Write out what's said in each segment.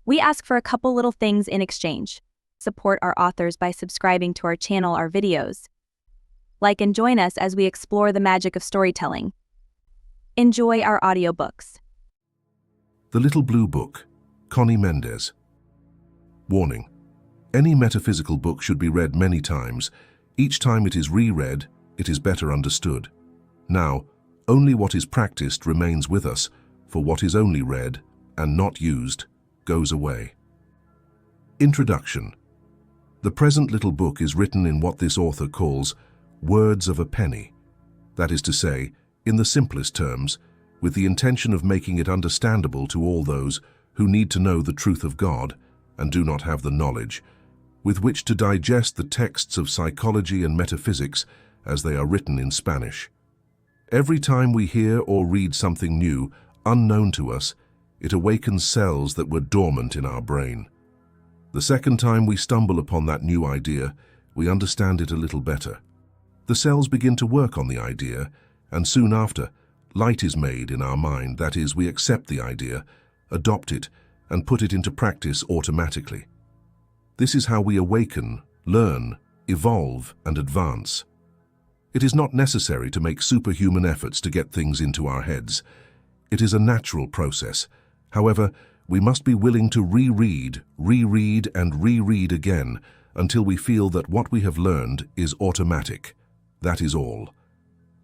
We ask for a couple little things in exchange. Support our authors by subscribing to our channel, our videos. Like and join us as we explore the magic of storytelling. Enjoy our audiobooks. The Little Blue Book, Conny Méndez. Warning: any metaphysical book should be read many times. Each time it is reread, it is better understood. Now, only what is practiced remains with us, for what is only read and not used goes away. Introduction. The present little book is written in what this author calls words of a penny. That is to say, in the simplest terms, with the intention of making it understandable to all those who need to know the truth of God and do not have the knowledge, with which to digest the texts of psychology and metaphysics as they are written in Spanish. Every time we hear or read something new, unknown to us, it awakens cells that were dormant in our brain. The second time we stumble upon that new idea, we understand it a little better. The cells begin to work on the idea, and soon after, light is made in our mind. That is, we accept the idea, adopt it, and put it into practice automatically. This is how we awaken, learn, evolve, and advance. It is not necessary to make superhuman efforts to get things into our heads. It is a natural process. However, we must be willing to reread, and reread again until we feel that what we have learned is automatic. That is all.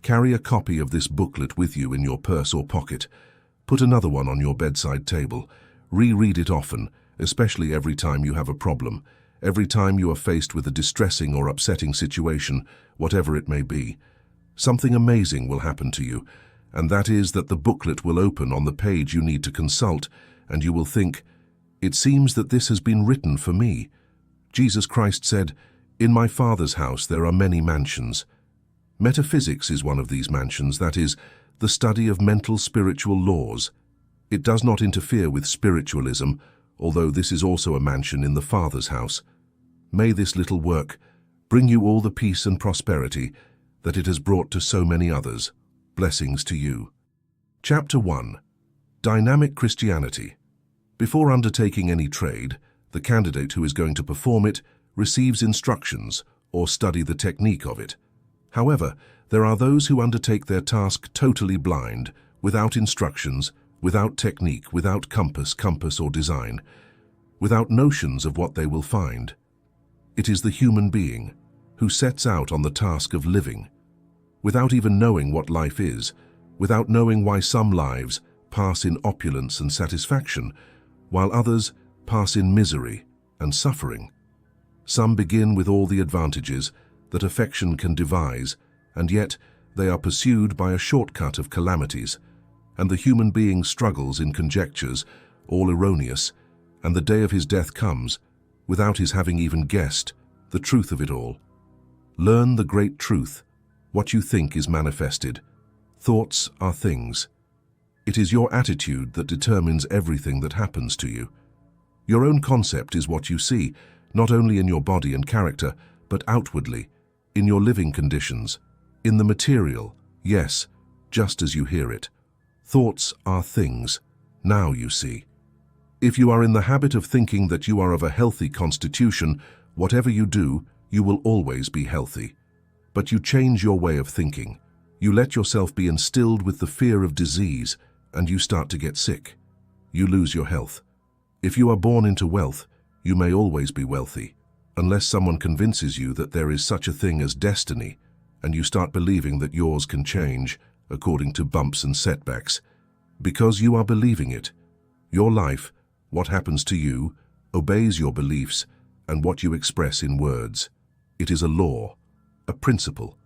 Carry a copy of this booklet with you in your purse or pocket. Put another one on your bedside table. Reread it often, especially every time you have a problem, every time you are faced with a distressing or upsetting situation, whatever it may be. Something amazing will happen to you, and that is that the booklet will open on the page you need to consult, and you will think, "It seems that this has been written for me." Jesus Christ said, "In my Father's house there are many mansions." Metaphysics is one of these mansions, that is, the study of mental spiritual laws. It does not interfere with spiritualism, although this is also a mansion in the Father's house. May this little work bring you all the peace and prosperity that it has brought to so many others. Blessings to you. Chapter 1. Dynamic Christianity. Before undertaking any trade, the candidate who is going to perform it receives instructions or study the technique of it. However, there are those who undertake their task totally blind, without instructions, without technique, without compass or design, without notions of what they will find. It is the human being who sets out on the task of living, without even knowing what life is, without knowing why some lives pass in opulence and satisfaction, while others pass in misery and suffering. Some begin with all the advantages that affection can devise, and yet they are pursued by a shortcut of calamities, and the human being struggles in conjectures, all erroneous, and the day of his death comes, without his having even guessed the truth of it all. Learn the great truth. What you think is manifested. Thoughts are things. It is your attitude that determines everything that happens to you. Your own concept is what you see, not only in your body and character, but outwardly, in your living conditions, in the material, yes, just as you hear it. Thoughts are things. Now you see. If you are in the habit of thinking that you are of a healthy constitution, whatever you do, you will always be healthy. But you change your way of thinking. You let yourself be instilled with the fear of disease, and you start to get sick. You lose your health. If you are born into wealth, you may always be wealthy, unless someone convinces you that there is such a thing as destiny, and you start believing that yours can change according to bumps and setbacks. Because you are believing it. Your life, what happens to you, obeys your beliefs and what you express in words. It is a law, a principle.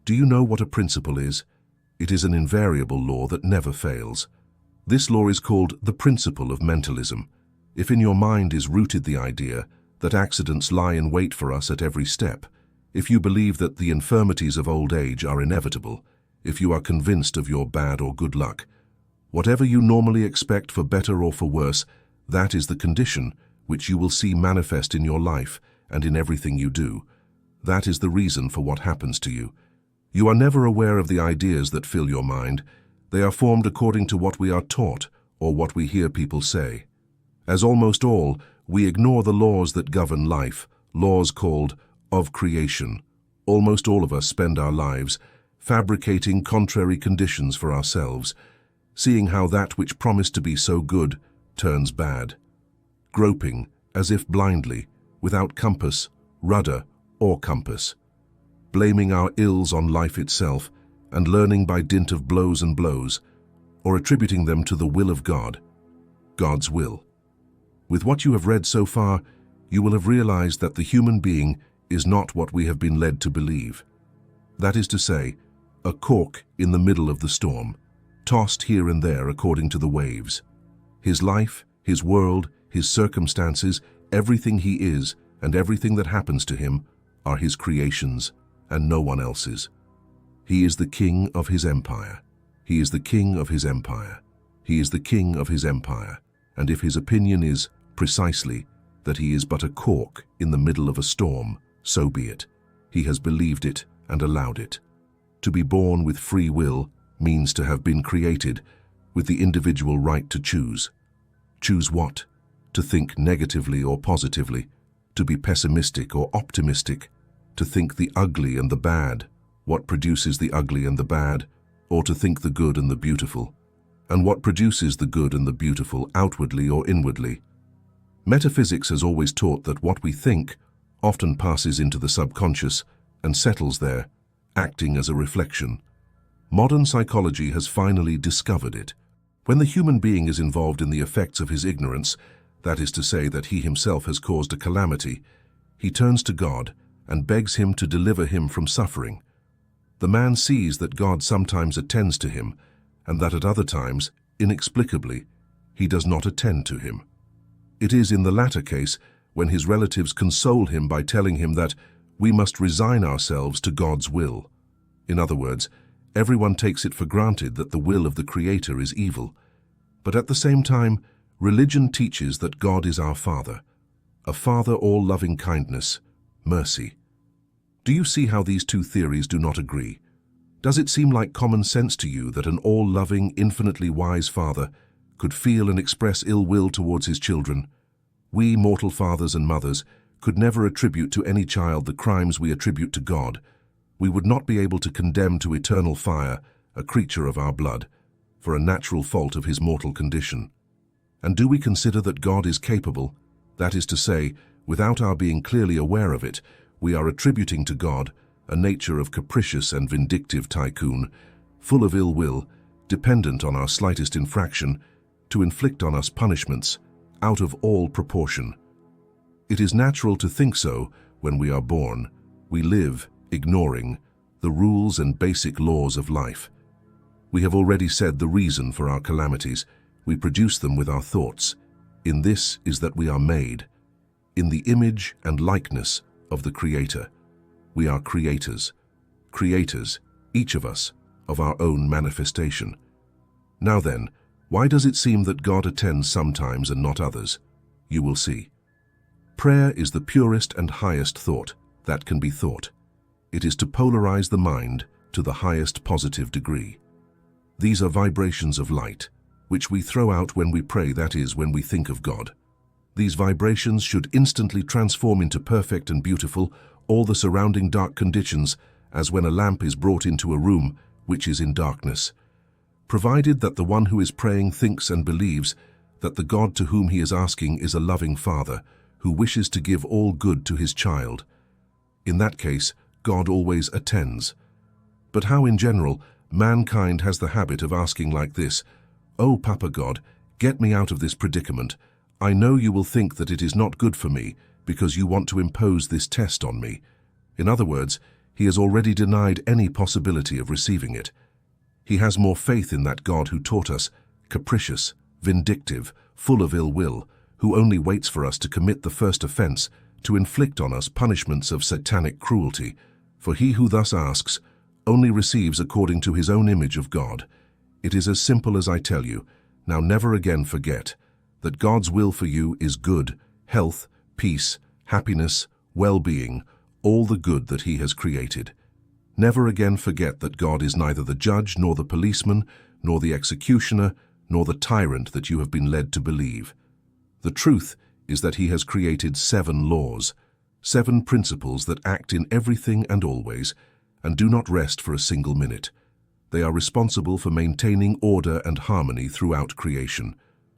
Do you know what a principle is? It is an invariable law that never fails. This law is called the principle of mentalism. If in your mind is rooted the idea that accidents lie in wait for us at every step, if you believe that the infirmities of old age are inevitable, if you are convinced of your bad or good luck, whatever you normally expect for better or for worse, that is the condition which you will see manifest in your life and in everything you do. That is the reason for what happens to you. You are never aware of the ideas that fill your mind. They are formed according to what we are taught or what we hear people say. As almost all, we ignore the laws that govern life, laws called of creation. Almost all of us spend our lives fabricating contrary conditions for ourselves, seeing how that which promised to be so good turns bad, groping as if blindly, without compass, rudder, or compass, blaming our ills on life itself and learning by dint of blows and blows, or attributing them to the will of God, God's will. With what you have read so far, you will have realized that the human being is not what we have been led to believe. That is to say, a cork in the middle of the storm, tossed here and there according to the waves. His life, his world, his circumstances, everything he is, and everything that happens to him are his creations, and no one else's. He is the king of his empire. He is the king of his empire. He is the king of his empire. And if his opinion is, precisely, that he is but a cork in the middle of a storm, so be it. He has believed it and allowed it. To be born with free will means to have been created with the individual right to choose. Choose what? To think negatively or positively, to be pessimistic or optimistic, to think the ugly and the bad, what produces the ugly and the bad, or to think the good and the beautiful, and what produces the good and the beautiful outwardly or inwardly. Metaphysics has always taught that what we think often passes into the subconscious and settles there, acting as a reflection. Modern psychology has finally discovered it. When the human being is involved in the effects of his ignorance, that is to say that he himself has caused a calamity, he turns to God and begs him to deliver him from suffering. The man sees that God sometimes attends to him, and that at other times, inexplicably, he does not attend to him. It is in the latter case when his relatives console him by telling him that we must resign ourselves to God's will. In other words, everyone takes it for granted that the will of the Creator is evil, but at the same time, religion teaches that God is our Father, a Father all loving kindness, mercy. Do you see how these two theories do not agree? Does it seem like common sense to you that an all-loving, infinitely wise Father could feel and express ill will towards his children? We, mortal fathers and mothers, could never attribute to any child the crimes we attribute to God. We would not be able to condemn to eternal fire a creature of our blood for a natural fault of his mortal condition. And do we consider that God is capable, that is to say, without our being clearly aware of it, we are attributing to God a nature of capricious and vindictive tycoon, full of ill will, dependent on our slightest infraction, to inflict on us punishments out of all proportion. It is natural to think so when we are born. We live ignoring the rules and basic laws of life. We have already said the reason for our calamities. We produce them with our thoughts. In this is that we are made, in the image and likeness of the Creator. We are creators, each of us, of our own manifestation. Now then, why does it seem that God attends sometimes and not others? You will see. Prayer is the purest and highest thought that can be thought. It is to polarize the mind to the highest positive degree. These are vibrations of light, which we throw out when we pray, that is, when we think of God. These vibrations should instantly transform into perfect and beautiful all the surrounding dark conditions, as when a lamp is brought into a room which is in darkness. Provided that the one who is praying thinks and believes that the God to whom he is asking is a loving Father who wishes to give all good to his child. In that case, God always attends. But how in general, mankind has the habit of asking like this: "Oh, Papa God, get me out of this predicament. I know you will think that it is not good for me because you want to impose this test on me." In other words, he has already denied any possibility of receiving it. He has more faith in that God who taught us, capricious, vindictive, full of ill will, who only waits for us to commit the first offense to inflict on us punishments of satanic cruelty. For he who thus asks only receives according to his own image of God. It is as simple as I tell you. Now never again forget that God's will for you is good, health, peace, happiness, well-being, all the good that he has created. Never again forget that God is neither the judge, nor the policeman, nor the executioner, nor the tyrant that you have been led to believe. The truth is that he has created 7 laws, 7 principles that act in everything and always, and do not rest for a single minute. They are responsible for maintaining order and harmony throughout creation.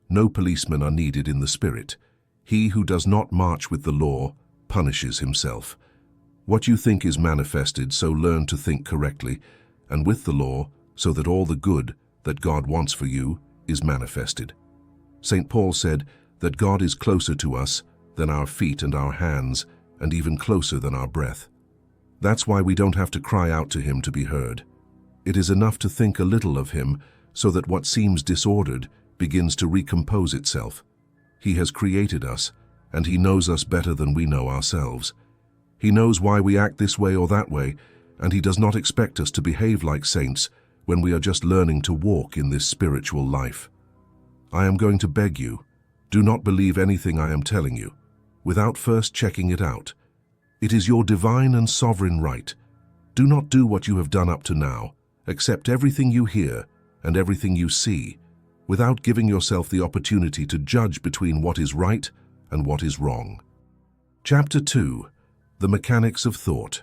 No policemen are needed in the spirit. He who does not march with the law punishes himself. What you think is manifested, so learn to think correctly, and with the law, so that all the good that God wants for you is manifested. St. Paul said that God is closer to us than our feet and our hands, and even closer than our breath. That's why we don't have to cry out to him to be heard. It is enough to think a little of him so that what seems disordered begins to recompose itself. He has created us, and he knows us better than we know ourselves. He knows why we act this way or that way, and he does not expect us to behave like saints when we are just learning to walk in this spiritual life. I am going to beg you, do not believe anything I am telling you, without first checking it out. It is your divine and sovereign right. Do not do what you have done up to now. Accept everything you hear and everything you see, without giving yourself the opportunity to judge between what is right and what is wrong. Chapter 2. The Mechanics of Thought.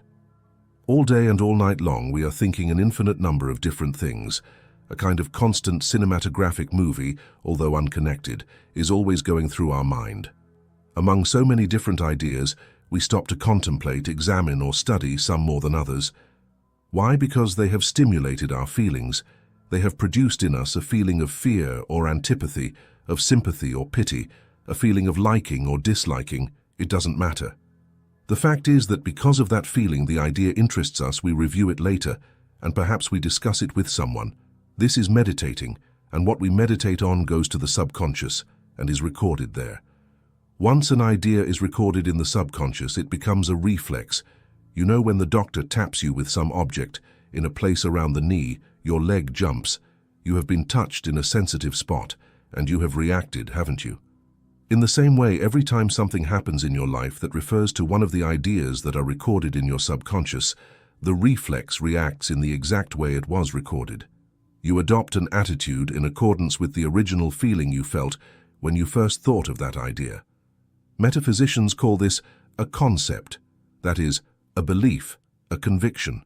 All day and all night long we are thinking an infinite number of different things. A kind of constant cinematographic movie, although unconnected, is always going through our mind. Among so many different ideas, we stop to contemplate, examine, or study some more than others. Why? Because they have stimulated our feelings. They have produced in us a feeling of fear or antipathy, of sympathy or pity, a feeling of liking or disliking. It doesn't matter. The fact is that because of that feeling the idea interests us, we review it later, and perhaps we discuss it with someone. This is meditating, and what we meditate on goes to the subconscious and is recorded there. Once an idea is recorded in the subconscious, it becomes a reflex. You know, when the doctor taps you with some object in a place around the knee, your leg jumps. You have been touched in a sensitive spot, and you have reacted, haven't you? In the same way, every time something happens in your life that refers to one of the ideas that are recorded in your subconscious, the reflex reacts in the exact way it was recorded. You adopt an attitude in accordance with the original feeling you felt when you first thought of that idea. Metaphysicians call this a concept, that is, a belief, a conviction.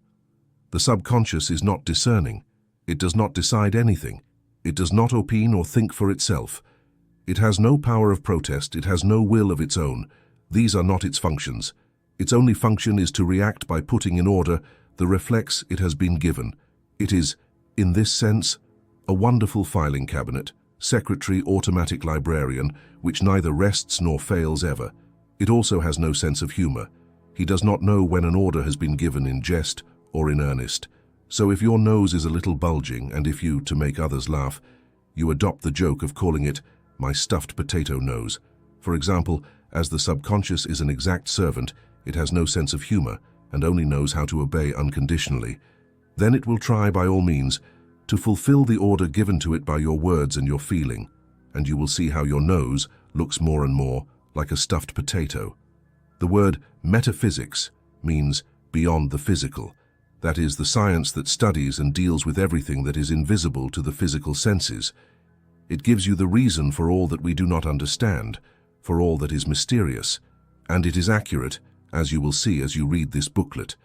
The subconscious is not discerning. It does not decide anything. It does not opine or think for itself. It has no power of protest. It has no will of its own. These are not its functions. Its only function is to react by putting in order the reflex it has been given. It is, in this sense, a wonderful filing cabinet, secretary, automatic librarian, which neither rests nor fails ever. It also has no sense of humor. He does not know when an order has been given in jest or in earnest. So if your nose is a little bulging, and if you, to make others laugh, you adopt the joke of calling it my stuffed potato nose. For example, as the subconscious is an exact servant, it has no sense of humor and only knows how to obey unconditionally. Then it will try by all means to fulfill the order given to it by your words and your feeling, and you will see how your nose looks more and more like a stuffed potato. The word metaphysics means beyond the physical. That is, the science that studies and deals with everything that is invisible to the physical senses. It gives you the reason for all that we do not understand, for all that is mysterious, and it is accurate, as you will see as you read this booklet.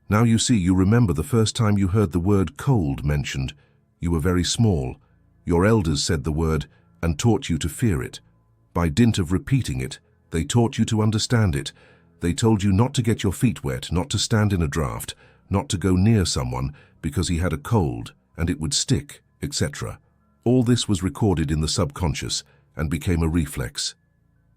Now you see, you remember the first time you heard the word cold mentioned. You were very small. Your elders said the word and taught you to fear it. By dint of repeating it, they taught you to understand it. They told you not to get your feet wet, not to stand in a draught, not to go near someone because he had a cold and it would stick, etc. All this was recorded in the subconscious and became a reflex.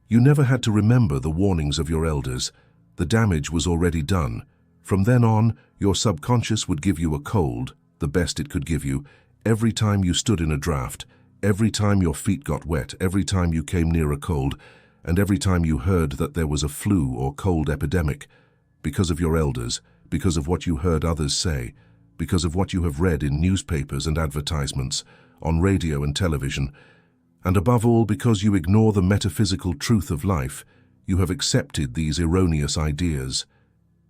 You never had to remember the warnings of your elders. The damage was already done. From then on, your subconscious would give you a cold, the best it could give you, every time you stood in a draught, every time your feet got wet, every time you came near a cold, and every time you heard that there was a flu or cold epidemic. Because of your elders, because of what you heard others say, because of what you have read in newspapers and advertisements, on radio and television, and above all because you ignore the metaphysical truth of life, you have accepted these erroneous ideas.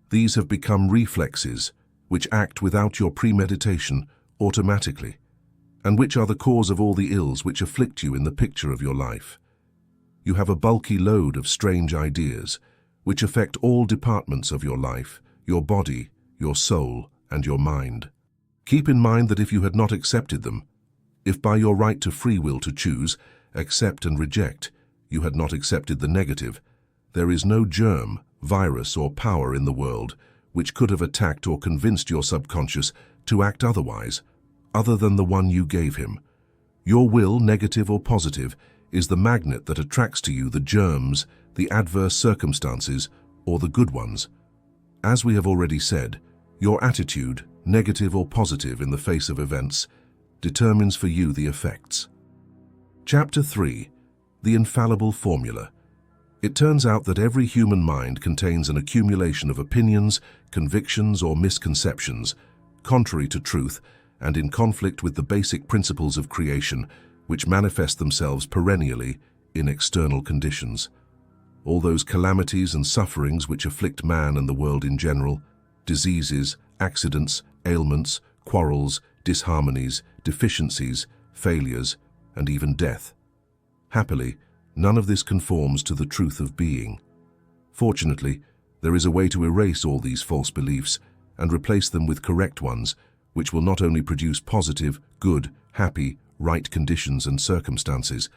These have become reflexes, which act without your premeditation, automatically, and which are the cause of all the ills which afflict you in the picture of your life. You have a bulky load of strange ideas, which affect all departments of your life, your body, your soul, and your mind. Keep in mind that if you had not accepted them, if by your right to free will to choose, accept and reject, you had not accepted the negative, there is no germ, virus, or power in the world which could have attacked or convinced your subconscious to act otherwise, other than the one you gave him. Your will, negative or positive, is the magnet that attracts to you the germs, the adverse circumstances, or the good ones. As we have already said, your attitude, negative or positive in the face of events, determines for you the effects. Chapter 3. The Infallible Formula. It turns out that every human mind contains an accumulation of opinions, convictions, or misconceptions, contrary to truth and in conflict with the basic principles of creation, which manifest themselves perennially in external conditions. All those calamities and sufferings which afflict man and the world in general, diseases, accidents, ailments, quarrels, disharmonies, deficiencies, failures, and even death. Happily, none of this conforms to the truth of being. Fortunately, there is a way to erase all these false beliefs and replace them with correct ones, which will not only produce positive, good, happy, right conditions and circumstances,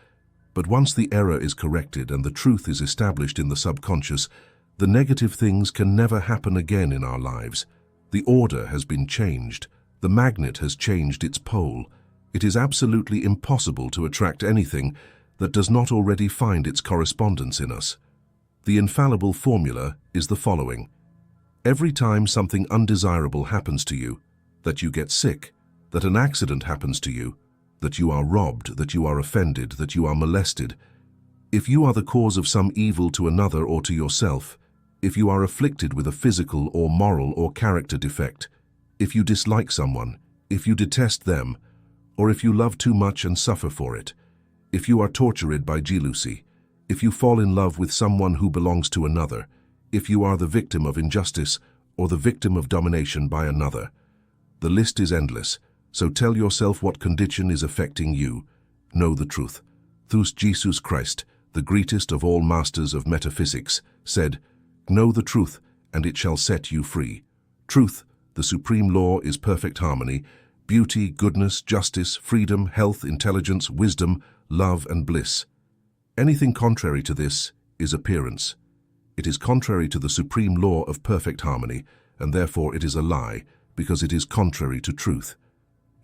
but once the error is corrected and the truth is established in the subconscious, the negative things can never happen again in our lives. The order has been changed. The magnet has changed its pole. It is absolutely impossible to attract anything that does not already find its correspondence in us. The infallible formula is the following. Every time something undesirable happens to you, that you get sick, that an accident happens to you, that you are robbed, that you are offended, that you are molested, if you are the cause of some evil to another or to yourself, if you are afflicted with a physical or moral or character defect, if you dislike someone, if you detest them, or if you love too much and suffer for it, if you are tortured by jealousy, if you fall in love with someone who belongs to another, if you are the victim of injustice or the victim of domination by another. The list is endless, so tell yourself what condition is affecting you. Know the truth. Thus Jesus Christ, the greatest of all masters of metaphysics, said, "Know the truth, and it shall set you free." Truth, the supreme law, is perfect harmony, beauty, goodness, justice, freedom, health, intelligence, wisdom, love, and bliss. Anything contrary to this is appearance. It is contrary to the supreme law of perfect harmony, and therefore it is a lie, because it is contrary to truth.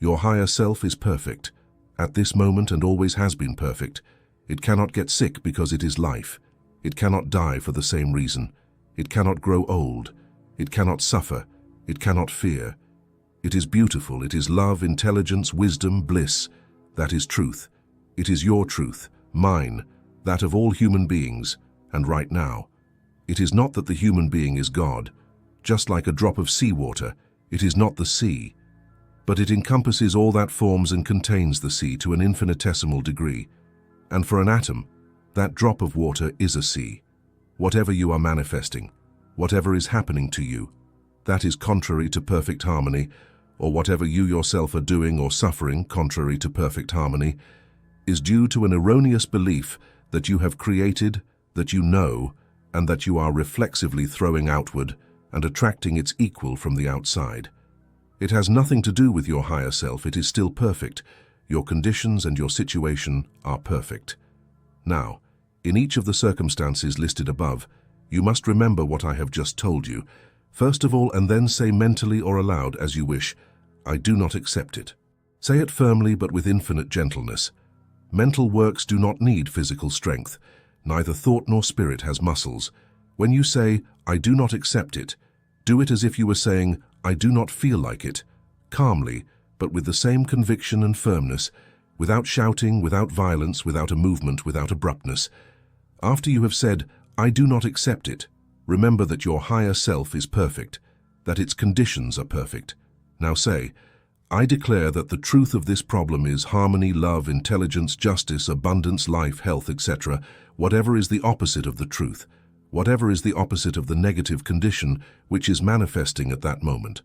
Your higher self is perfect, at this moment, and always has been perfect. It cannot get sick because it is life. It cannot die for the same reason. It cannot grow old. It cannot suffer. It cannot fear. It is beautiful. It is love, intelligence, wisdom, bliss. That is truth. It is your truth, mine, that of all human beings, and right now. It is not that the human being is God. Just like a drop of seawater, it is not the sea, but it encompasses all that forms and contains the sea to an infinitesimal degree. And for an atom, that drop of water is a sea. Whatever you are manifesting, whatever is happening to you, that is contrary to perfect harmony, or whatever you yourself are doing or suffering contrary to perfect harmony, is due to an erroneous belief that you have created, that you know, and that you are reflexively throwing outward and attracting its equal from the outside. It has nothing to do with your higher self. It is still perfect. Your conditions and your situation are perfect. Now, in each of the circumstances listed above, you must remember what I have just told you, first of all, and then say mentally or aloud as you wish, "I do not accept it." Say it firmly but with infinite gentleness. Mental works do not need physical strength. Neither thought nor spirit has muscles. When you say, "I do not accept it," do it as if you were saying, "I do not feel like it," calmly, but with the same conviction and firmness, without shouting, without violence, without a movement, without abruptness. After you have said, "I do not accept it," remember that your higher self is perfect, that its conditions are perfect. Now say, "I declare that the truth of this problem is harmony, love, intelligence, justice, abundance, life, health, etc., whatever is the opposite of the truth, whatever is the opposite of the negative condition which is manifesting at that moment.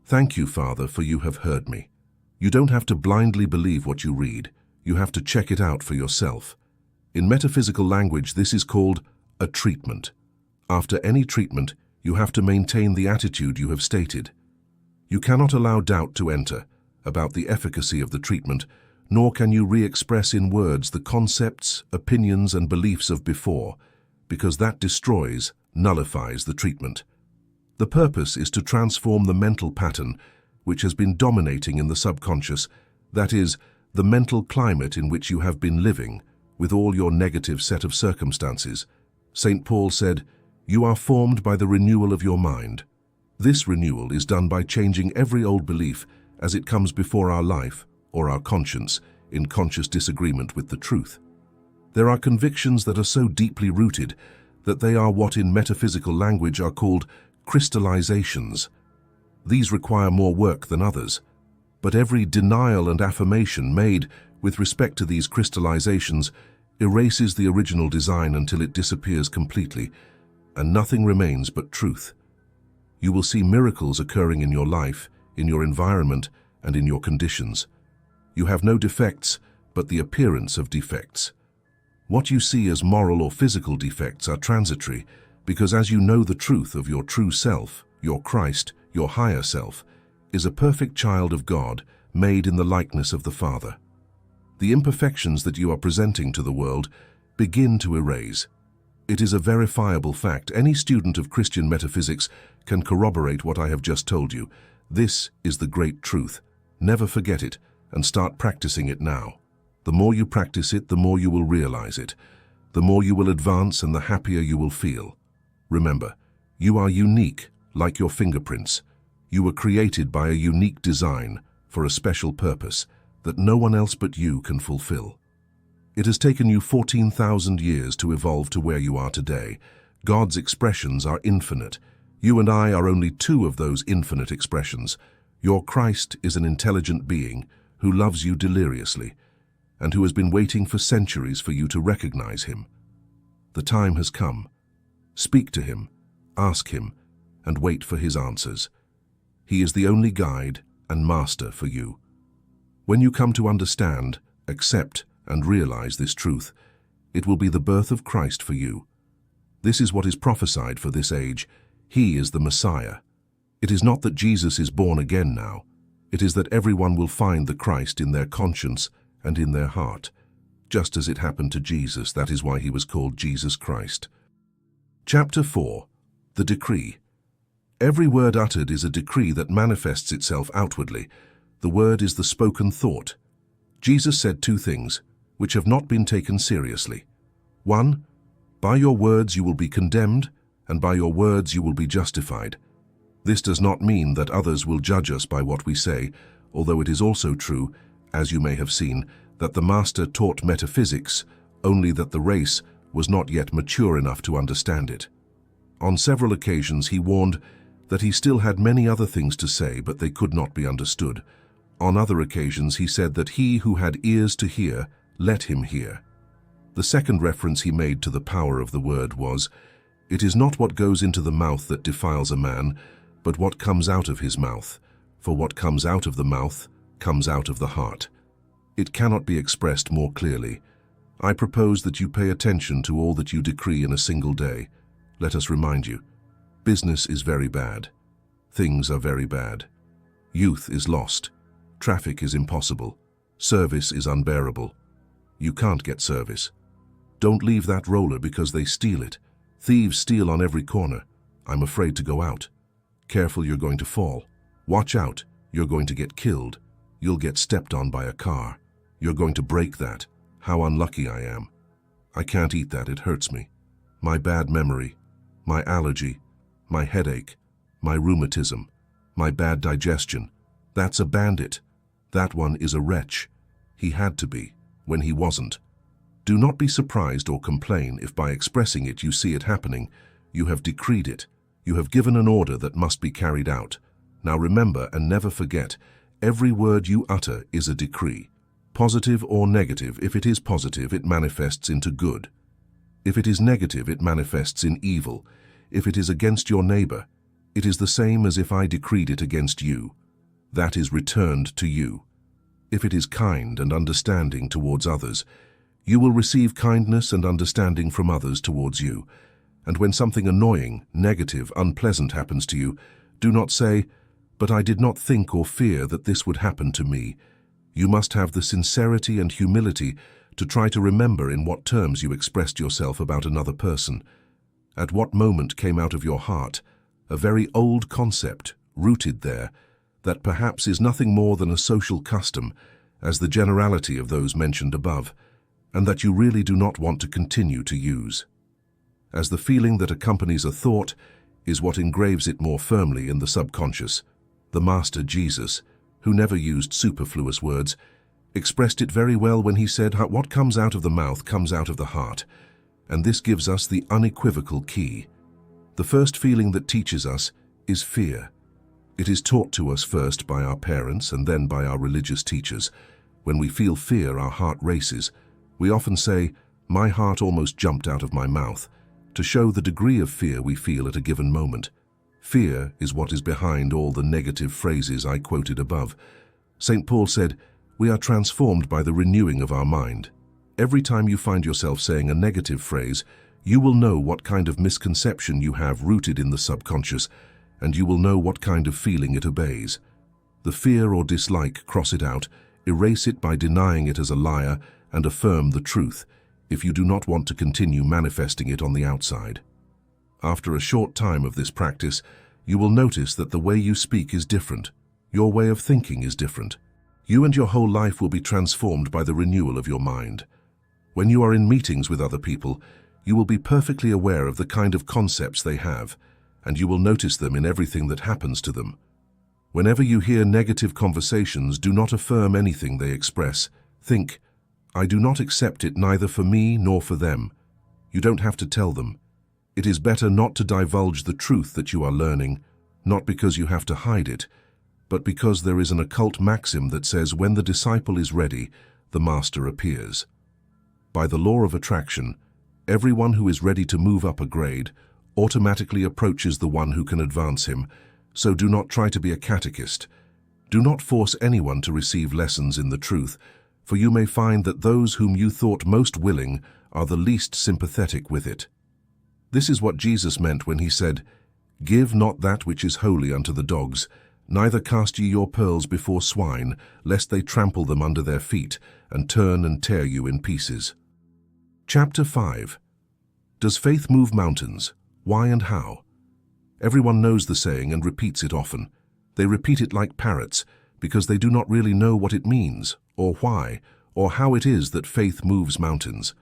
Thank you, Father, for you have heard me." You don't have to blindly believe what you read. You have to check it out for yourself. In metaphysical language, this is called a treatment. After any treatment, you have to maintain the attitude you have stated. You cannot allow doubt to enter about the efficacy of the treatment, nor can you re-express in words the concepts, opinions, and beliefs of before, because that destroys, nullifies the treatment. The purpose is to transform the mental pattern which has been dominating in the subconscious, that is, the mental climate in which you have been living, with all your negative set of circumstances. St. Paul said, "You are formed by the renewal of your mind." This renewal is done by changing every old belief as it comes before our life or our conscience in conscious disagreement with the truth. There are convictions that are so deeply rooted that they are what in metaphysical language are called crystallizations. These require more work than others, but every denial and affirmation made with respect to these crystallizations erases the original design until it disappears completely, and nothing remains but truth. You will see miracles occurring in your life, in your environment, and in your conditions. You have no defects, but the appearance of defects. What you see as moral or physical defects are transitory, because as you know the truth of your true self, your Christ, your higher self, is a perfect child of God, made in the likeness of the Father. The imperfections that you are presenting to the world begin to erase. It is a verifiable fact. Any student of Christian metaphysics can corroborate what I have just told you. This is the great truth. Never forget it, and start practicing it now. The more you practice it, the more you will realize it. The more you will advance and the happier you will feel. Remember, you are unique, like your fingerprints. You were created by a unique design for a special purpose that no one else but you can fulfill. It has taken you 14,000 years to evolve to where you are today. God's expressions are infinite. You and I are only two of those infinite expressions. Your Christ is an intelligent being who loves you deliriously and who has been waiting for centuries for you to recognize him. The time has come. Speak to him, ask him, and wait for his answers. He is the only guide and master for you. When you come to understand, accept, and realize this truth, it will be the birth of Christ for you. This is what is prophesied for this age. He is the Messiah. It is not that Jesus is born again now. It is that everyone will find the Christ in their conscience and in their heart. Just as it happened to Jesus, that is why he was called Jesus Christ. Chapter 4. The Decree. Every word uttered is a decree that manifests itself outwardly. The word is the spoken thought. Jesus said two things, which have not been taken seriously. 1. By your words you will be condemned, and by your words you will be justified. This does not mean that others will judge us by what we say, although it is also true, as you may have seen, that the Master taught metaphysics, only that the race was not yet mature enough to understand it. On several occasions he warned that he still had many other things to say, but they could not be understood. On other occasions he said that he who had ears to hear, let him hear. The second reference he made to the power of the word was, "It is not what goes into the mouth that defiles a man, but what comes out of his mouth. For what comes out of the mouth comes out of the heart." It cannot be expressed more clearly. I propose that you pay attention to all that you decree in a single day. Let us remind you. Business is very bad. Things are very bad. Youth is lost. Traffic is impossible. Service is unbearable. You can't get service. Don't leave that roller because they steal it. Thieves steal on every corner. I'm afraid to go out. Careful, you're going to fall. Watch out, you're going to get killed. You'll get stepped on by a car. You're going to break that. How unlucky I am. I can't eat that, it hurts me. My bad memory, my allergy, my headache, my rheumatism, my bad digestion. That's a bandit. That one is a wretch. He had to be, when he wasn't. Do not be surprised or complain if by expressing it you see it happening. You have decreed it. You have given an order that must be carried out. Now remember and never forget, every word you utter is a decree. Positive or negative, if it is positive, it manifests into good. If it is negative, it manifests in evil. If it is against your neighbor, it is the same as if I decreed it against you. That is returned to you. If it is kind and understanding towards others, You will receive kindness and understanding from others towards you. And when something annoying, negative, unpleasant happens to you, do not say, "But I did not think or fear that this would happen to me." You must have the sincerity and humility to try to remember in what terms you expressed yourself about another person. At what moment came out of your heart a very old concept, rooted there, that perhaps is nothing more than a social custom, as the generality of those mentioned above, and that you really do not want to continue to use. As the feeling that accompanies a thought is what engraves it more firmly in the subconscious, the Master Jesus, who never used superfluous words, expressed it very well when he said, "What comes out of the mouth comes out of the heart," and this gives us the unequivocal key. The first feeling that teaches us is fear. It is taught to us first by our parents and then by our religious teachers. When we feel fear, our heart races. We often say, "My heart almost jumped out of my mouth," to show the degree of fear we feel at a given moment. Fear is what is behind all the negative phrases I quoted above. St. Paul said, "We are transformed by the renewing of our mind." Every time you find yourself saying a negative phrase, you will know what kind of misconception you have rooted in the subconscious, and you will know what kind of feeling it obeys. The fear or dislike, cross it out, erase it by denying it as a liar, and affirm the truth, if you do not want to continue manifesting it on the outside. After a short time of this practice, you will notice that the way you speak is different. Your way of thinking is different. You and your whole life will be transformed by the renewal of your mind. When you are in meetings with other people, you will be perfectly aware of the kind of concepts they have, and you will notice them in everything that happens to them. Whenever you hear negative conversations, do not affirm anything they express. Think, "I do not accept it neither for me nor for them." You don't have to tell them. It is better not to divulge the truth that you are learning, not because you have to hide it, but because there is an occult maxim that says when the disciple is ready, the master appears. By the law of attraction, everyone who is ready to move up a grade automatically approaches the one who can advance him, so do not try to be a catechist. Do not force anyone to receive lessons in the truth, for you may find that those whom you thought most willing are the least sympathetic with it. This is what Jesus meant when he said, "Give not that which is holy unto the dogs, neither cast ye your pearls before swine, lest they trample them under their feet, and turn and tear you in pieces." Chapter 5. Does faith move mountains? Why and how? Everyone knows the saying and repeats it often. They repeat it like parrots, because they do not really know what it means, or why, or how it is that faith moves mountains.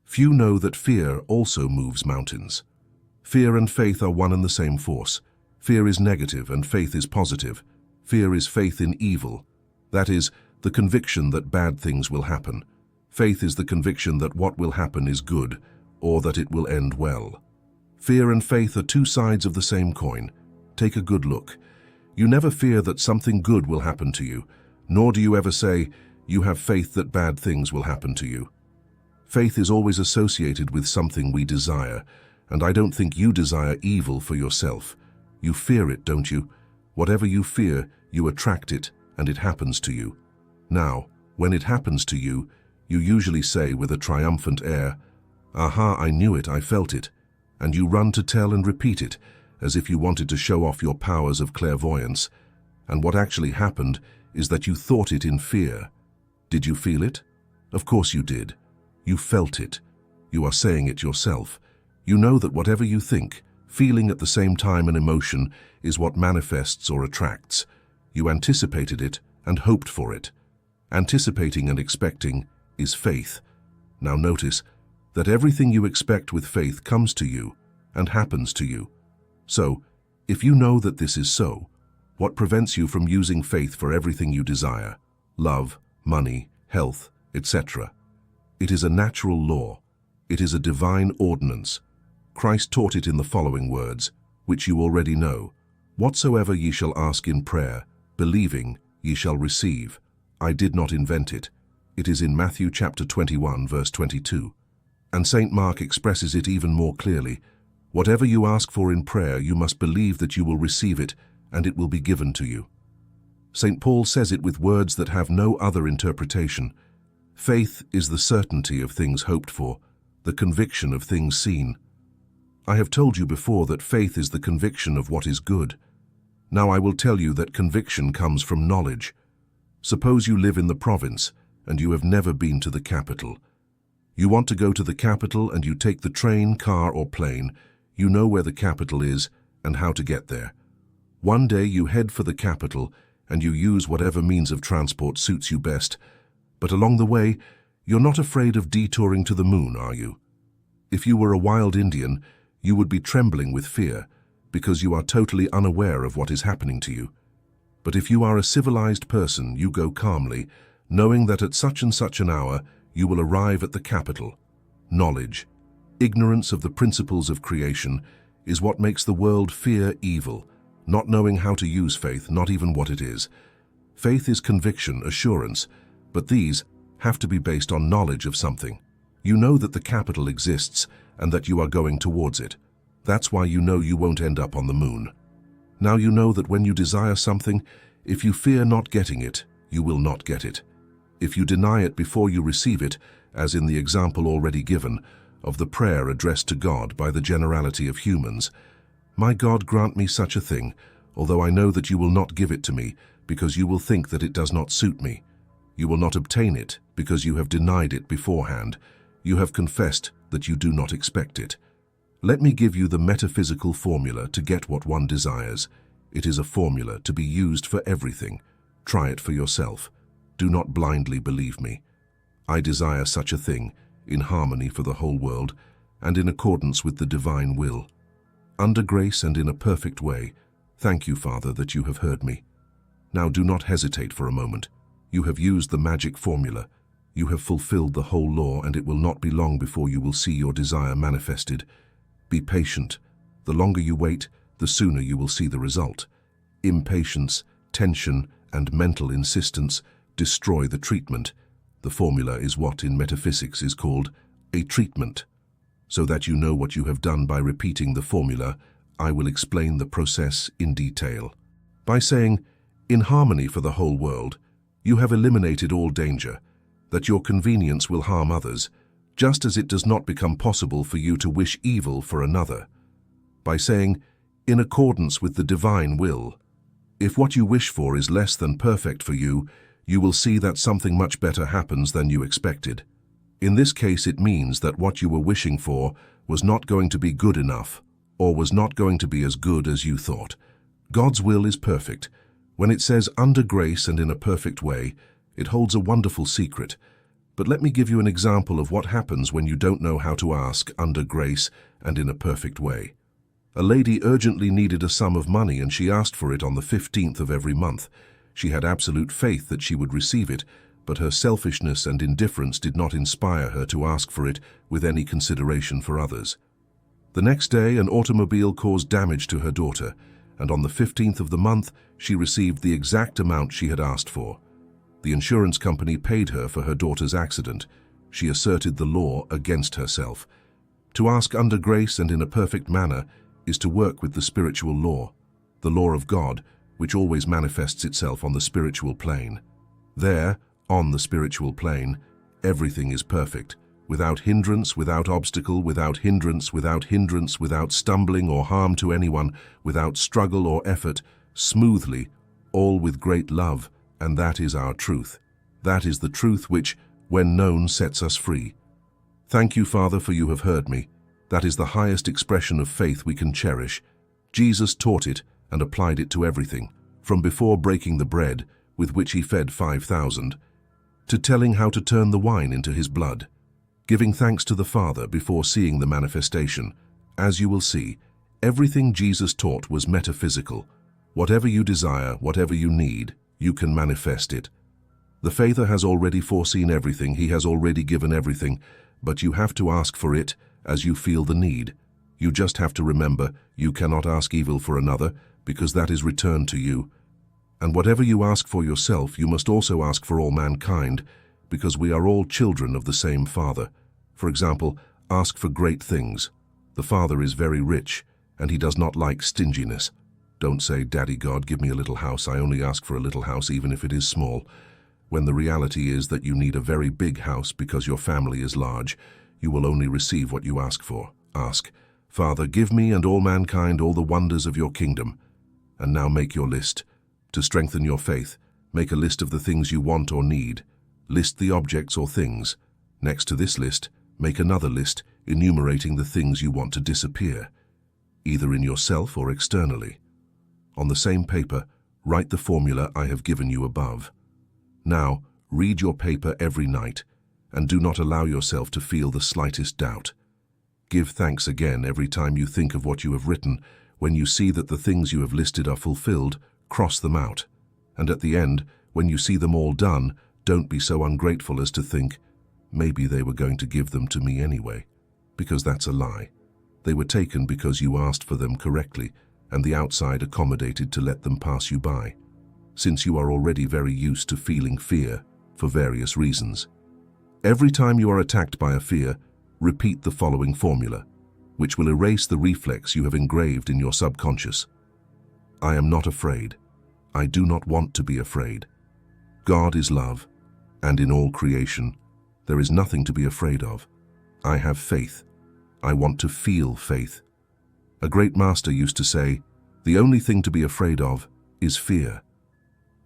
Few know that fear also moves mountains. Fear and faith are one and the same force. Fear is negative and faith is positive. Fear is faith in evil. That is, the conviction that bad things will happen. Faith is the conviction that what will happen is good, or that it will end well. Fear and faith are two sides of the same coin. Take a good look. You never fear that something good will happen to you, nor do you ever say, "You have faith that bad things will happen to you." Faith is always associated with something we desire, and I don't think you desire evil for yourself. You fear it, don't you? Whatever you fear, you attract it, and it happens to you. Now, when it happens to you, you usually say with a triumphant air, "Aha, I knew it, I felt it," and you run to tell and repeat it, as if you wanted to show off your powers of clairvoyance. And what actually happened is that you thought it in fear. Did you feel it? Of course you did. You felt it. You are saying it yourself. You know that whatever you think, feeling at the same time an emotion, is what manifests or attracts. You anticipated it and hoped for it. Anticipating and expecting is faith. Now notice that everything you expect with faith comes to you and happens to you. So, if you know that this is so, what prevents you from using faith for everything you desire? Love, money, health, etc. It is a natural law. It is a divine ordinance. Christ taught it in the following words, which you already know. "Whatsoever ye shall ask in prayer, believing, ye shall receive." I did not invent it. It is in Matthew chapter 21, verse 22. And St. Mark expresses it even more clearly. "Whatever you ask for in prayer, you must believe that you will receive it, and it will be given to you." St. Paul says it with words that have no other interpretation. Faith is the certainty of things hoped for, the conviction of things seen. I have told you before that faith is the conviction of what is good. Now I will tell you that conviction comes from knowledge. Suppose you live in the province and you have never been to the capital. You want to go to the capital and you take the train, car or plane. You know where the capital is and how to get there. One day you head for the capital and you use whatever means of transport suits you best. But along the way, you're not afraid of detouring to the moon, are you? If you were a wild Indian, you would be trembling with fear because you are totally unaware of what is happening to you. But if you are a civilized person, you go calmly, knowing that at such and such an hour you will arrive at the capital. Knowledge, ignorance of the principles of creation, is what makes the world fear evil, not knowing how to use faith, not even what it is. Faith is conviction, assurance, but these have to be based on knowledge of something. You know that the capital exists and that you are going towards it. That's why you know you won't end up on the moon. Now you know that when you desire something, if you fear not getting it, you will not get it. If you deny it before you receive it, as in the example already given, of the prayer addressed to God by the generality of humans, "My God, grant me such a thing, although I know that you will not give it to me, because you will think that it does not suit me. You will not obtain it, because you have denied it beforehand. You have confessed that you do not expect it." Let me give you the metaphysical formula to get what one desires. It is a formula to be used for everything. Try it for yourself. Do not blindly believe me. I desire such a thing, in harmony for the whole world, and in accordance with the divine will. Under grace and in a perfect way. Thank you, Father, that you have heard me. Now do not hesitate for a moment. You have used the magic formula. You have fulfilled the whole law, and it will not be long before you will see your desire manifested. Be patient. The longer you wait, the sooner you will see the result. Impatience, tension, and mental insistence destroy the treatment. The formula is what in metaphysics is called a treatment. So that you know what you have done by repeating the formula, I will explain the process in detail. By saying, "In harmony for the whole world," you have eliminated all danger, that your convenience will harm others, just as it does not become possible for you to wish evil for another. By saying, "In accordance with the divine will," if what you wish for is less than perfect for you, you will see that something much better happens than you expected. In this case, it means that what you were wishing for was not going to be good enough, or was not going to be as good as you thought. God's will is perfect. When it says under grace and in a perfect way, it holds a wonderful secret. But let me give you an example of what happens when you don't know how to ask under grace and in a perfect way. A lady urgently needed a sum of money and she asked for it on the 15th of every month. She had absolute faith that she would receive it, but her selfishness and indifference did not inspire her to ask for it with any consideration for others. The next day, an automobile caused damage to her daughter, and on the 15th of the month, she received the exact amount she had asked for. The insurance company paid her for her daughter's accident. She asserted the law against herself. To ask under grace and in a perfect manner is to work with the spiritual law, the law of God, which always manifests itself on the spiritual plane. There, on the spiritual plane, everything is perfect, without hindrance, without obstacle, without hindrance, without stumbling or harm to anyone, without struggle or effort, smoothly, all with great love. And that is our truth. That is the truth which, when known, sets us free. Thank you, Father, for you have heard me. That is the highest expression of faith we can cherish. Jesus taught it and applied it to everything, from before breaking the bread, with which he fed 5,000, to telling how to turn the wine into his blood, giving thanks to the Father before seeing the manifestation. As you will see, everything Jesus taught was metaphysical. Whatever you desire, whatever you need, you can manifest it. The Father has already foreseen everything, he has already given everything, but you have to ask for it as you feel the need. You just have to remember, you cannot ask evil for another, because that is returned to you. And whatever you ask for yourself, you must also ask for all mankind, because we are all children of the same Father. For example, ask for great things. The Father is very rich, and he does not like stinginess. Don't say, "Daddy God, give me a little house. I only ask for a little house, even if it is small." when the reality is that you need a very big house because your family is large, you will only receive what you ask for. Ask, "Father, give me and all mankind all the wonders of your kingdom." And now make your list. To strengthen your faith, make a list of the things you want or need. List the objects or things. Next to this list, make another list enumerating the things you want to disappear, either in yourself or externally. On the same paper, write the formula I have given you above. Now, read your paper every night, and do not allow yourself to feel the slightest doubt. Give thanks again every time you think of what you have written. When you see that the things you have listed are fulfilled, cross them out. And at the end, when you see them all done, don't be so ungrateful as to think, "Maybe they were going to give them to me anyway," because that's a lie. They were taken because you asked for them correctly, and the outside accommodated to let them pass you by, since you are already very used to feeling fear for various reasons. Every time you are attacked by a fear, repeat the following formula, which will erase the reflex you have engraved in your subconscious. I am not afraid. I do not want to be afraid. God is love, and in all creation, there is nothing to be afraid of. I have faith. I want to feel faith. A great master used to say, "The only thing to be afraid of is fear."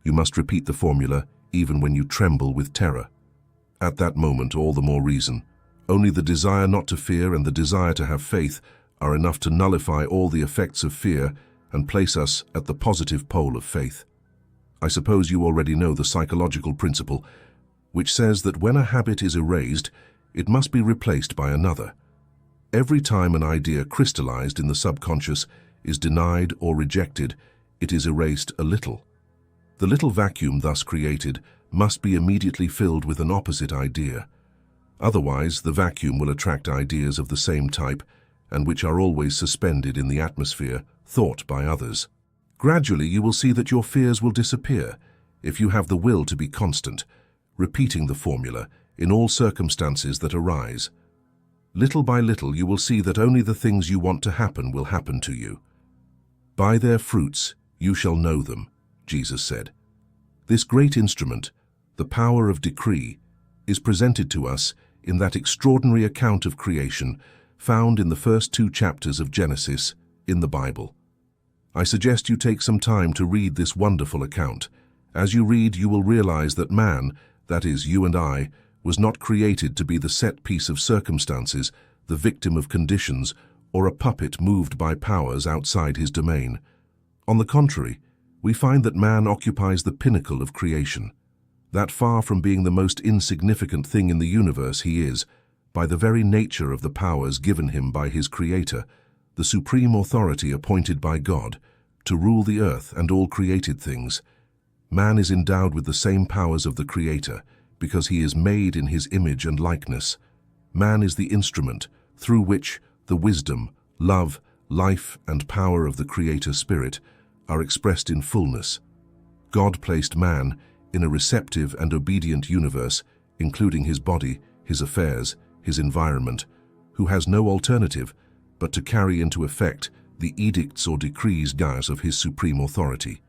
You must repeat the formula even when you tremble with terror. At that moment, all the more reason. Only the desire not to fear and the desire to have faith are enough to nullify all the effects of fear and place us at the positive pole of faith. I suppose you already know the psychological principle, which says that when a habit is erased, it must be replaced by another. Every time an idea crystallized in the subconscious is denied or rejected, it is erased a little. The little vacuum thus created must be immediately filled with an opposite idea. Otherwise, the vacuum will attract ideas of the same type and which are always suspended in the atmosphere, thought by others. Gradually, you will see that your fears will disappear if you have the will to be constant, repeating the formula in all circumstances that arise. Little by little, you will see that only the things you want to happen will happen to you. "By their fruits you shall know them," Jesus said. This great instrument, the power of decree, is presented to us in that extraordinary account of creation found in the first 2 chapters of Genesis in the Bible. I suggest you take some time to read this wonderful account. As you read, you will realize that man, that is, you and I, was not created to be the set piece of circumstances, the victim of conditions, or a puppet moved by powers outside his domain. On the contrary, we find that man occupies the pinnacle of creation. That far from being the most insignificant thing in the universe, he is, by the very nature of the powers given him by his Creator, the supreme authority appointed by God to rule the earth and all created things. Man is endowed with the same powers of the Creator because he is made in his image and likeness. Man is the instrument through which the wisdom, love, life, and power of the Creator Spirit are expressed in fullness. God placed man in a receptive and obedient universe, including his body, his affairs, his environment, who has no alternative but to carry into effect the edicts or decrees of his supreme authority.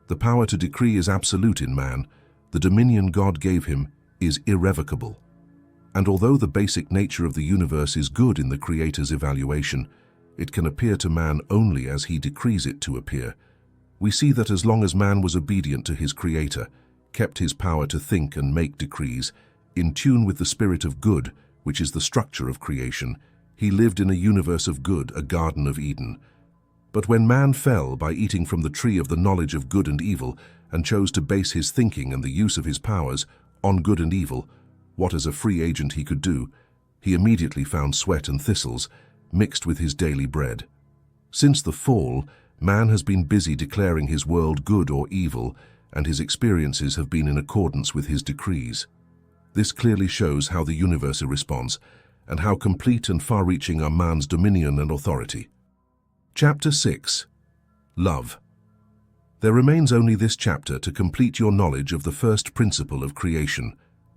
The power to decree is absolute in man. The dominion God gave him is irrevocable. And although the basic nature of the universe is good in the Creator's evaluation, it can appear to man only as he decrees it to appear. We see that as long as man was obedient to his Creator, kept his power to think and make decrees, in tune with the spirit of good, which is the structure of creation, he lived in a universe of good, a Garden of Eden. But when man fell by eating from the tree of the knowledge of good and evil and chose to base his thinking and the use of his powers on good and evil, what as a free agent he could do, he immediately found sweat and thistles mixed with his daily bread. Since the fall, man has been busy declaring his world good or evil, and his experiences have been in accordance with his decrees. This clearly shows how the universe responds, and how complete and far-reaching are man's dominion and authority. Chapter 6. Love. There remains only this chapter to complete your knowledge of the first principle of creation,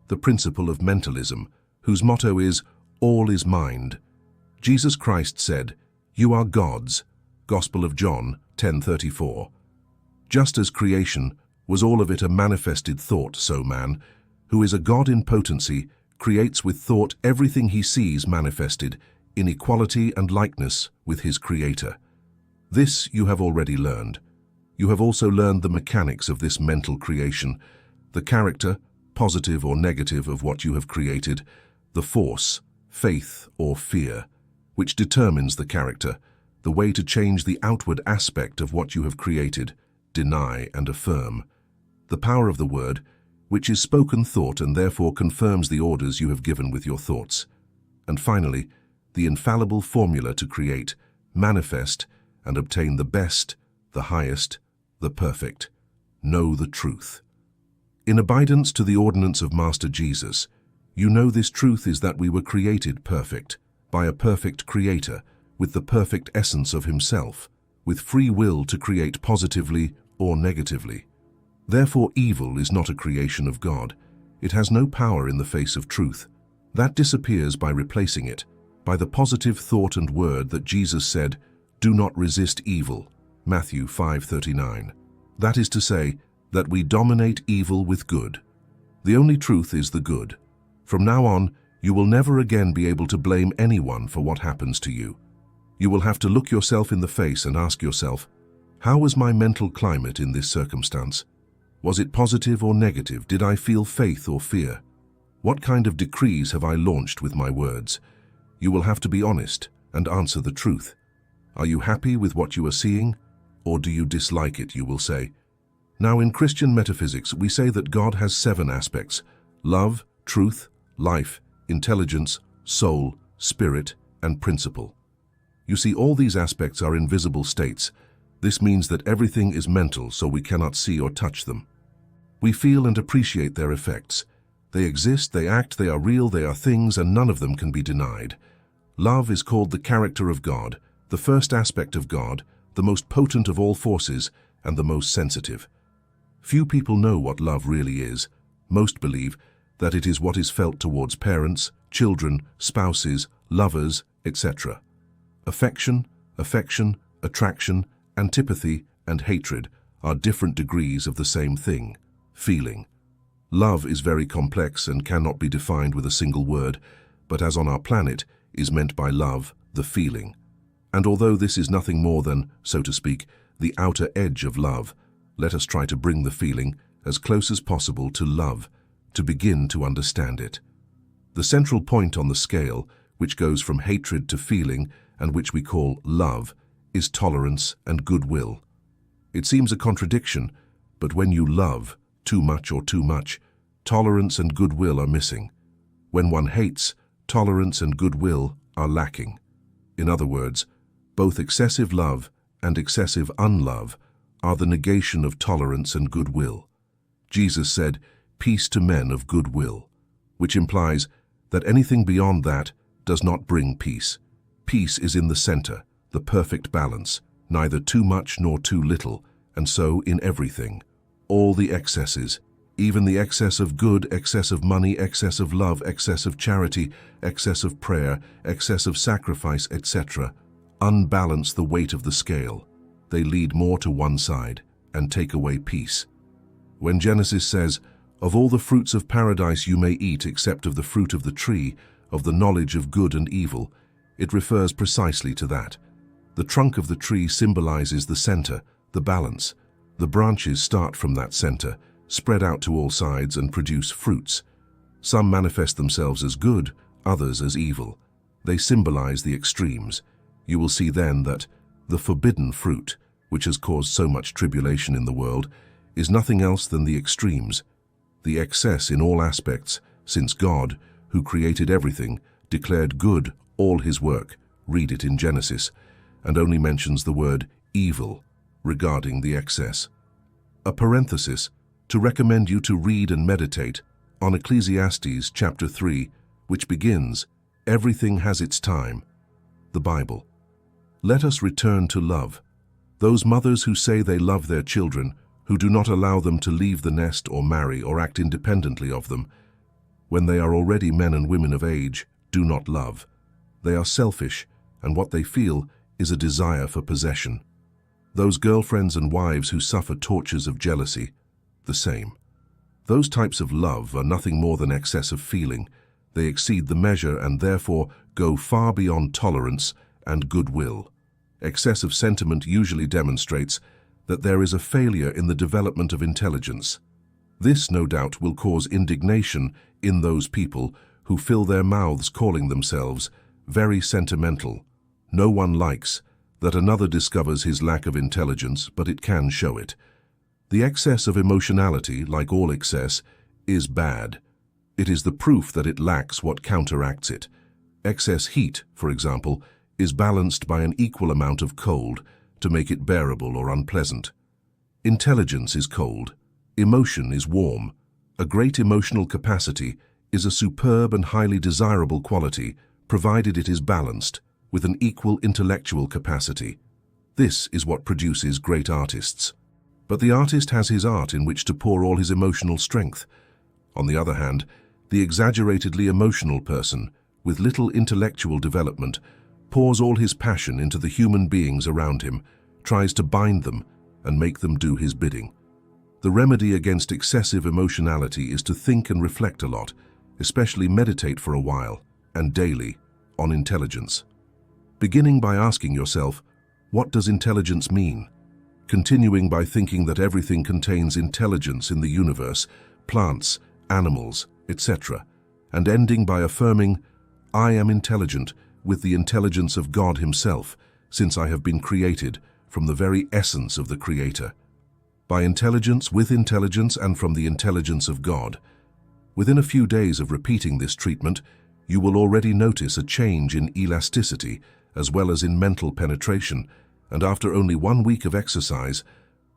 the principle of mentalism, whose motto is, "All is mind." Jesus Christ said, "You are gods." Gospel of John 10:34. Just as creation, Was all of it a manifested thought, so man, who is a God in potency, creates with thought everything he sees manifested, in equality and likeness with his Creator. This you have already learned. You have also learned the mechanics of this mental creation, the character, positive or negative, of what you have created, the force, faith or fear, which determines the character, the way to change the outward aspect of what you have created, deny and affirm, the power of the word, which is spoken thought and therefore confirms the orders you have given with your thoughts, and finally, the infallible formula to create, manifest, and obtain the best, the highest, the perfect. Know the truth. In abidance to the ordinance of Master Jesus, you know this truth is that we were created perfect, by a perfect Creator, with the perfect essence of Himself, with free will to create positively or negatively. Therefore, evil is not a creation of God. It has no power in the face of truth. That disappears by replacing it, by the positive thought and word that Jesus said, "Do not resist evil," Matthew 5:39. That is to say, that we dominate evil with good. The only truth is the good. From now on, you will never again be able to blame anyone for what happens to you. You will have to look yourself in the face and ask yourself, how was my mental climate in this circumstance? Was it positive or negative? Did I feel faith or fear? What kind of decrees have I launched with my words? You will have to be honest and answer the truth. Are you happy with what you are seeing? Or do you dislike it, you will say. Now, in Christian metaphysics, we say that God has 7 aspects: love, truth, life, intelligence, soul, spirit, and principle. You see, all these aspects are invisible states. This means that everything is mental, so we cannot see or touch them. We feel and appreciate their effects. They exist, they act, they are real, they are things, and none of them can be denied. Love is called the character of God, the first aspect of God, the most potent of all forces, and the most sensitive. Few people know what love really is. Most believe that it is what is felt towards parents, children, spouses, lovers, etc. Affection, attraction, antipathy, and hatred are different degrees of the same thing, feeling. Love is very complex and cannot be defined with a single word, but as on our planet is meant by love, the feeling. And although this is nothing more than, so to speak, the outer edge of love, let us try to bring the feeling as close as possible to love, to begin to understand it. The central point on the scale, which goes from hatred to feeling and which we call love, is tolerance and goodwill. It seems a contradiction, but when you love, too much or too much, tolerance and goodwill are missing. When one hates, tolerance and goodwill are lacking. In other words, both excessive love and excessive unlove are the negation of tolerance and goodwill. Jesus said, "Peace to men of goodwill," which implies that anything beyond that does not bring peace. Peace is in the center, the perfect balance, neither too much nor too little, and so in everything. All the excesses, even the excess of good, excess of money, excess of love, excess of charity, excess of prayer, excess of sacrifice, etc., unbalance the weight of the scale. They lead more to one side and take away peace. When Genesis says, "Of all the fruits of paradise you may eat except of the fruit of the tree, of the knowledge of good and evil," it refers precisely to that. The trunk of the tree symbolizes the center, the balance. The branches start from that center, spread out to all sides and produce fruits. Some manifest themselves as good, others as evil. They symbolize the extremes. You will see then that the forbidden fruit, which has caused so much tribulation in the world, is nothing else than the extremes, the excess in all aspects, since God, who created everything, declared good all his work, read it in Genesis, and only mentions the word evil regarding the excess. A parenthesis to recommend you to read and meditate on Ecclesiastes chapter 3, which begins, "Everything has its time," the Bible. Let us return to love. Those mothers who say they love their children, who do not allow them to leave the nest or marry or act independently of them, when they are already men and women of age, do not love. They are selfish, and what they feel is a desire for possession. Those girlfriends and wives who suffer tortures of jealousy, the same. Those types of love are nothing more than excess of feeling. They exceed the measure and therefore go far beyond tolerance and goodwill. Excessive sentiment usually demonstrates that there is a failure in the development of intelligence. This, no doubt, will cause indignation in those people who fill their mouths calling themselves very sentimental. No one likes that another discovers his lack of intelligence, but it can show it. The excess of emotionality, like all excess, is bad. It is the proof that it lacks what counteracts it. Excess heat, for example, is balanced by an equal amount of cold to make it bearable or unpleasant. Intelligence is cold. Emotion is warm. A great emotional capacity is a superb and highly desirable quality, provided it is balanced with an equal intellectual capacity. This is what produces great artists. But the artist has his art in which to pour all his emotional strength. On the other hand, the exaggeratedly emotional person, with little intellectual development, pours all his passion into the human beings around him, tries to bind them and make them do his bidding. The remedy against excessive emotionality is to think and reflect a lot, especially meditate for a while, and daily, on intelligence. Beginning by asking yourself, what does intelligence mean? Continuing by thinking that everything contains intelligence in the universe, plants, animals, etc., and ending by affirming, I am intelligent with the intelligence of God Himself, since I have been created from the very essence of the Creator. By intelligence, with intelligence, and from the intelligence of God. Within a few days of repeating this treatment, you will already notice a change in elasticity as well as in mental penetration, and after only 1 week of exercise,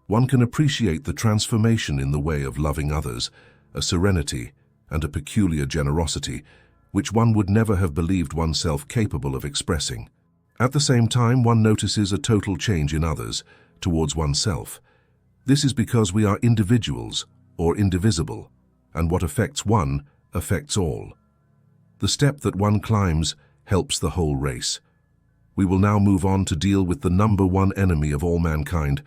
one can appreciate the transformation in the way of loving others, a serenity and a peculiar generosity, which one would never have believed oneself capable of expressing. At the same time, one notices a total change in others, towards oneself. This is because we are individuals, or indivisible, and what affects one affects all. The step that one climbs helps the whole race. We will now move on to deal with the number one enemy of all mankind,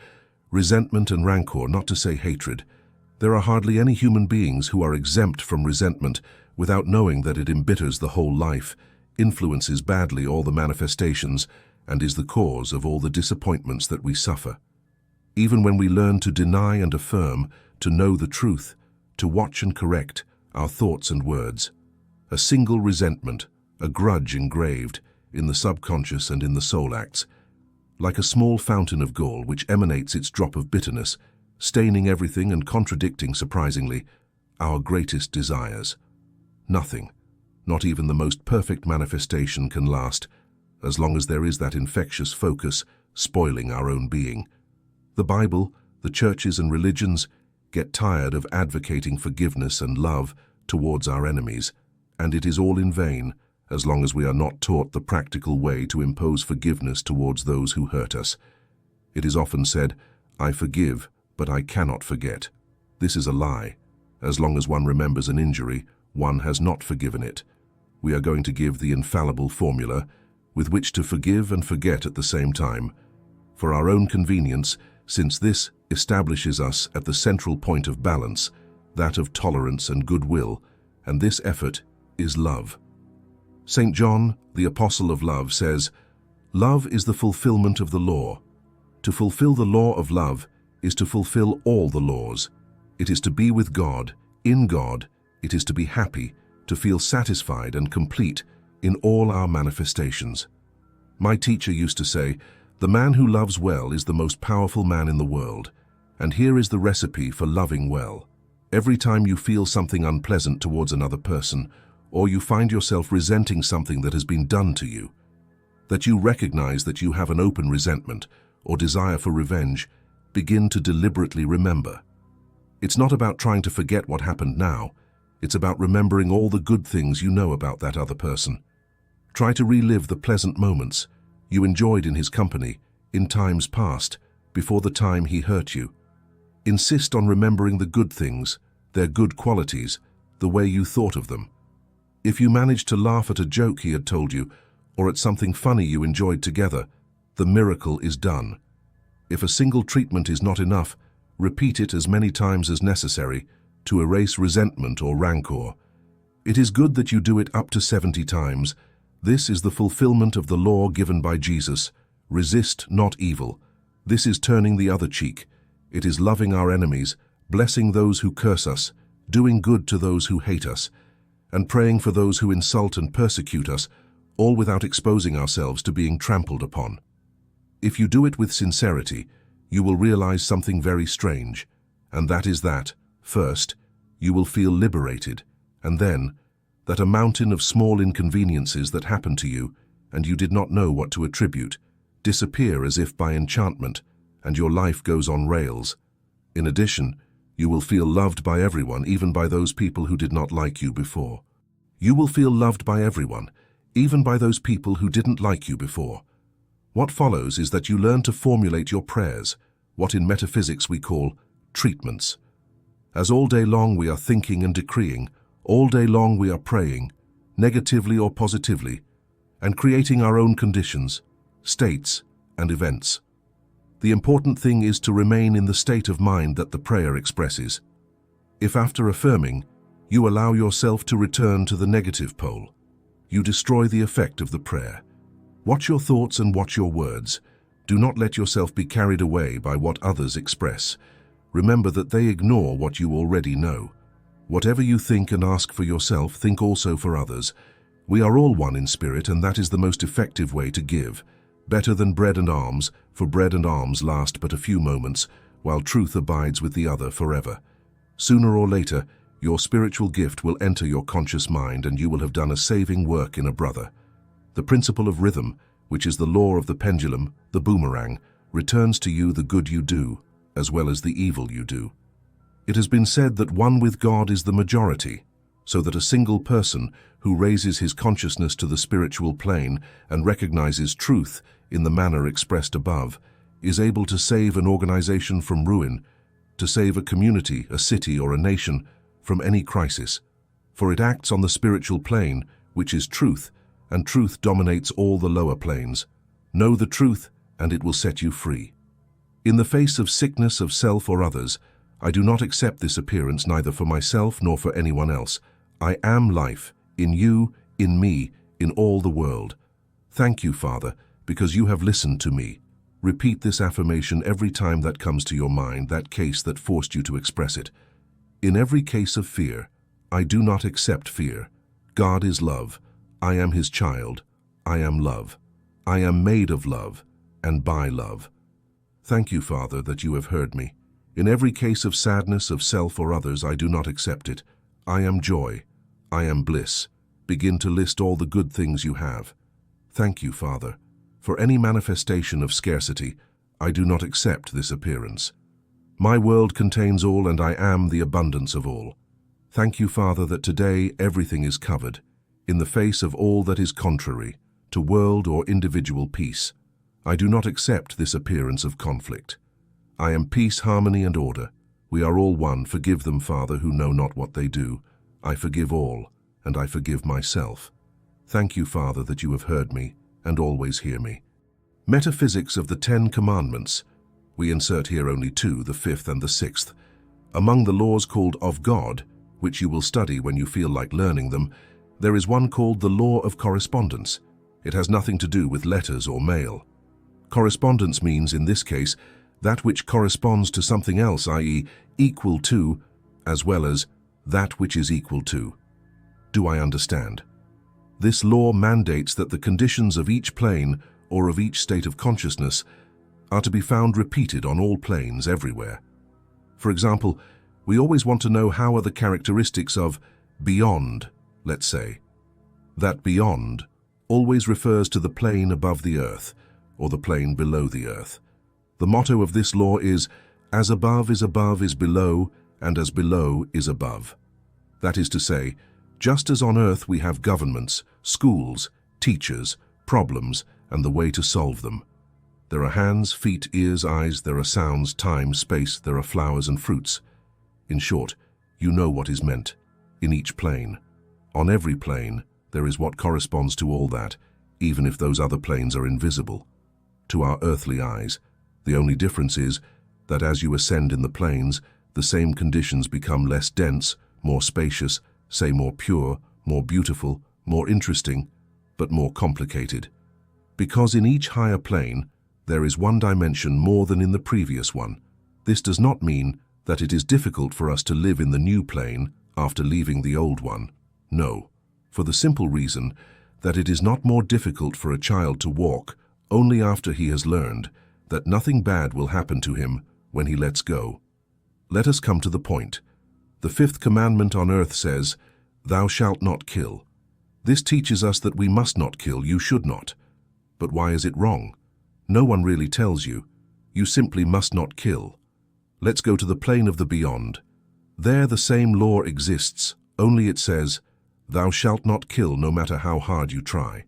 resentment and rancor, not to say hatred. There are hardly any human beings who are exempt from resentment without knowing that it embitters the whole life, influences badly all the manifestations, and is the cause of all the disappointments that we suffer. Even when we learn to deny and affirm, to know the truth, to watch and correct our thoughts and words, a single resentment, a grudge engraved in the subconscious and in the soul acts, like a small fountain of gall which emanates its drop of bitterness, staining everything and contradicting, surprisingly, our greatest desires. Nothing, not even the most perfect manifestation, can last as long as there is that infectious focus spoiling our own being. The Bible, the churches and religions get tired of advocating forgiveness and love towards our enemies, and it is all in vain as long as we are not taught the practical way to impose forgiveness towards those who hurt us. It is often said, I forgive, but I cannot forget. This is a lie. As long as one remembers an injury, one has not forgiven it. We are going to give the infallible formula with which to forgive and forget at the same time, for our own convenience, since this establishes us at the central point of balance, that of tolerance and goodwill, and this effort is love. St. John, the apostle of love, says, love is the fulfillment of the law. To fulfill the law of love is to fulfill all the laws. It is to be with God, in God. It is to be happy, to feel satisfied and complete in all our manifestations. My teacher used to say, the man who loves well is the most powerful man in the world. And here is the recipe for loving well. Every time you feel something unpleasant towards another person, or you find yourself resenting something that has been done to you, that you recognize that you have an open resentment or desire for revenge, begin to deliberately remember. It's not about trying to forget what happened now. It's about remembering all the good things you know about that other person. Try to relive the pleasant moments you enjoyed in his company in times past, before the time he hurt you. Insist on remembering the good things, their good qualities, the way you thought of them. If you managed to laugh at a joke he had told you, or at something funny you enjoyed together, the miracle is done. If a single treatment is not enough, Repeat it as many times as necessary to erase resentment or rancor. It is good that you do it up to 70 times. This is the fulfillment of the law given by Jesus. Resist not evil. This is turning the other cheek. It is loving our enemies, blessing those who curse us, doing good to those who hate us, and praying for those who insult and persecute us, all without exposing ourselves to being trampled upon. If you do it with sincerity, you will realize something very strange, and that is that, first, you will feel liberated, and then, that a mountain of small inconveniences that happened to you, and you did not know what to attribute, disappear as if by enchantment, and your life goes on rails. In addition, you will feel loved by everyone, even by those people who did not like you before. You will feel loved by everyone, even by those people who didn't like you before. What follows is that you learn to formulate your prayers, what in metaphysics we call treatments. As all day long we are thinking and decreeing, all day long we are praying, negatively or positively, and creating our own conditions, states, and events. The important thing is to remain in the state of mind that the prayer expresses. If after affirming, you allow yourself to return to the negative pole, you destroy the effect of the prayer. Watch your thoughts and watch your words. Do not let yourself be carried away by what others express. Remember that they ignore what you already know. Whatever you think and ask for yourself, think also for others. We are all one in spirit, and that is the most effective way to give. Better than bread and alms, for bread and alms last but a few moments, while truth abides with the other forever. Sooner or later, your spiritual gift will enter your conscious mind, and you will have done a saving work in a brother. The principle of rhythm, which is the law of the pendulum, the boomerang, returns to you the good you do, as well as the evil you do. It has been said that one with God is the majority, so that a single person who raises his consciousness to the spiritual plane and recognizes truth in the manner expressed above, is able to save an organization from ruin, to save a community, a city, or a nation from any crisis. For it acts on the spiritual plane, which is truth, and truth dominates all the lower planes. Know the truth, and it will set you free. In the face of sickness of self or others, I do not accept this appearance neither for myself nor for anyone else. I am life, in you, in me, in all the world. Thank you, Father, because you have listened to me. Repeat this affirmation every time that comes to your mind, that case that forced you to express it. In every case of fear, I do not accept fear. God is love. I am his child. I am love. I am made of love and by love. Thank you, Father, that you have heard me. In every case of sadness of self or others, I do not accept it. I am joy. I am bliss. Begin to list all the good things you have. Thank you, Father. For any manifestation of scarcity, I do not accept this appearance. My world contains all, and I am the abundance of all. Thank you, Father, that today everything is covered, in the face of all that is contrary to world or individual peace. I do not accept this appearance of conflict. I am peace, harmony, and order. We are all one. Forgive them, Father, who know not what they do. I forgive all, and I forgive myself. Thank you, Father, that you have heard me and always hear me. Metaphysics of the 10 Commandments. We insert here only 2, the 5th and the 6th. Among the laws called of God, which you will study when you feel like learning them, there is one called the law of correspondence. It has nothing to do with letters or mail. Correspondence means, in this case, that which corresponds to something else, i.e., equal to, as well as that which is equal to. Do I understand? This law mandates that the conditions of each plane or of each state of consciousness are to be found repeated on all planes everywhere. For example, we always want to know how are the characteristics of beyond, let's say. That beyond always refers to the plane above the earth or the plane below the earth. The motto of this law is, as above is below, and as below is above. That is to say, just as on earth we have governments, schools, teachers, problems, and the way to solve them. There are hands, feet, ears, eyes, there are sounds, time, space, there are flowers and fruits. In short, you know what is meant, in each plane. On every plane, there is what corresponds to all that, even if those other planes are invisible. To our earthly eyes, the only difference is that as you ascend in the planes, the same conditions become less dense, more spacious, say more pure, more beautiful, more interesting, but more complicated. Because in each higher plane, there is one dimension more than in the previous one. This does not mean that it is difficult for us to live in the new plane after leaving the old one. No, for the simple reason that it is not more difficult for a child to walk only after he has learned that nothing bad will happen to him when he lets go. Let us come to the point. The fifth commandment on earth says, "Thou shalt not kill." This teaches us that we must not kill, you should not. But why is it wrong? No one really tells you. You simply must not kill. Let's go to the plane of the beyond. There the same law exists, only it says, "Thou shalt not kill no matter how hard you try."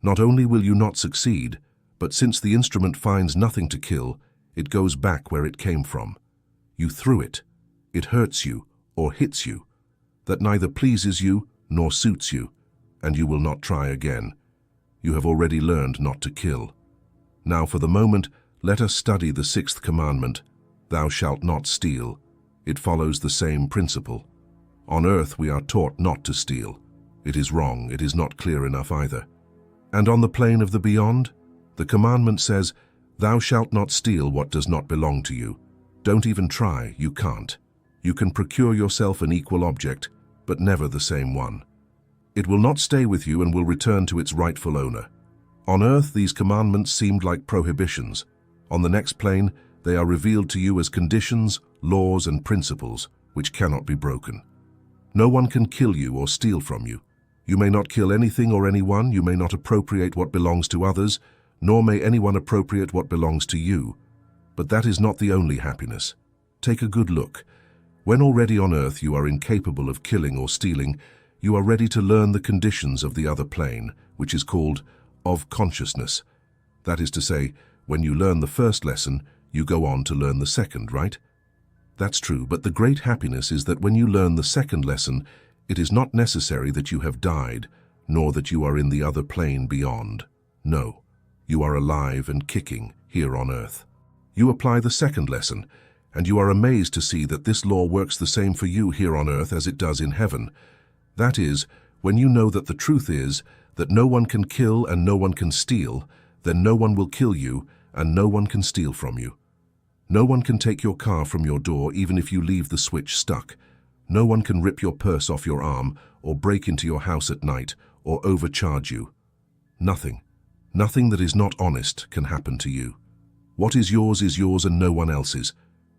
Not only will you not succeed, but since the instrument finds nothing to kill, it goes back where it came from. You threw it. It hurts you or hits you. That neither pleases you nor suits you, and you will not try again. You have already learned not to kill. Now for the moment, let us study the sixth commandment, "Thou shalt not steal." It follows the same principle. On earth we are taught not to steal. It is wrong, it is not clear enough either. And on the plane of the beyond, the commandment says, "Thou shalt not steal what does not belong to you." Don't even try, you can't. You can procure yourself an equal object, but never the same one. It will not stay with you and will return to its rightful owner. On earth, these commandments seemed like prohibitions. On the next plane, they are revealed to you as conditions, laws, and principles, which cannot be broken. No one can kill you or steal from you. You may not kill anything or anyone, you may not appropriate what belongs to others, nor may anyone appropriate what belongs to you. But that is not the only happiness. Take a good look. When already on earth you are incapable of killing or stealing, you are ready to learn the conditions of the other plane, which is called of consciousness. That is to say, when you learn the first lesson, you go on to learn the second, right? That's true, but the great happiness is that when you learn the second lesson, it is not necessary that you have died, nor that you are in the other plane beyond. No, you are alive and kicking here on earth. You apply the second lesson, and you are amazed to see that this law works the same for you here on earth as it does in heaven. That is, when you know that the truth is that no one can kill and no one can steal, then no one will kill you and no one can steal from you. No one can take your car from your door even if you leave the switch stuck. No one can rip your purse off your arm or break into your house at night or overcharge you. Nothing that is not honest can happen to you. What is yours and no one else's.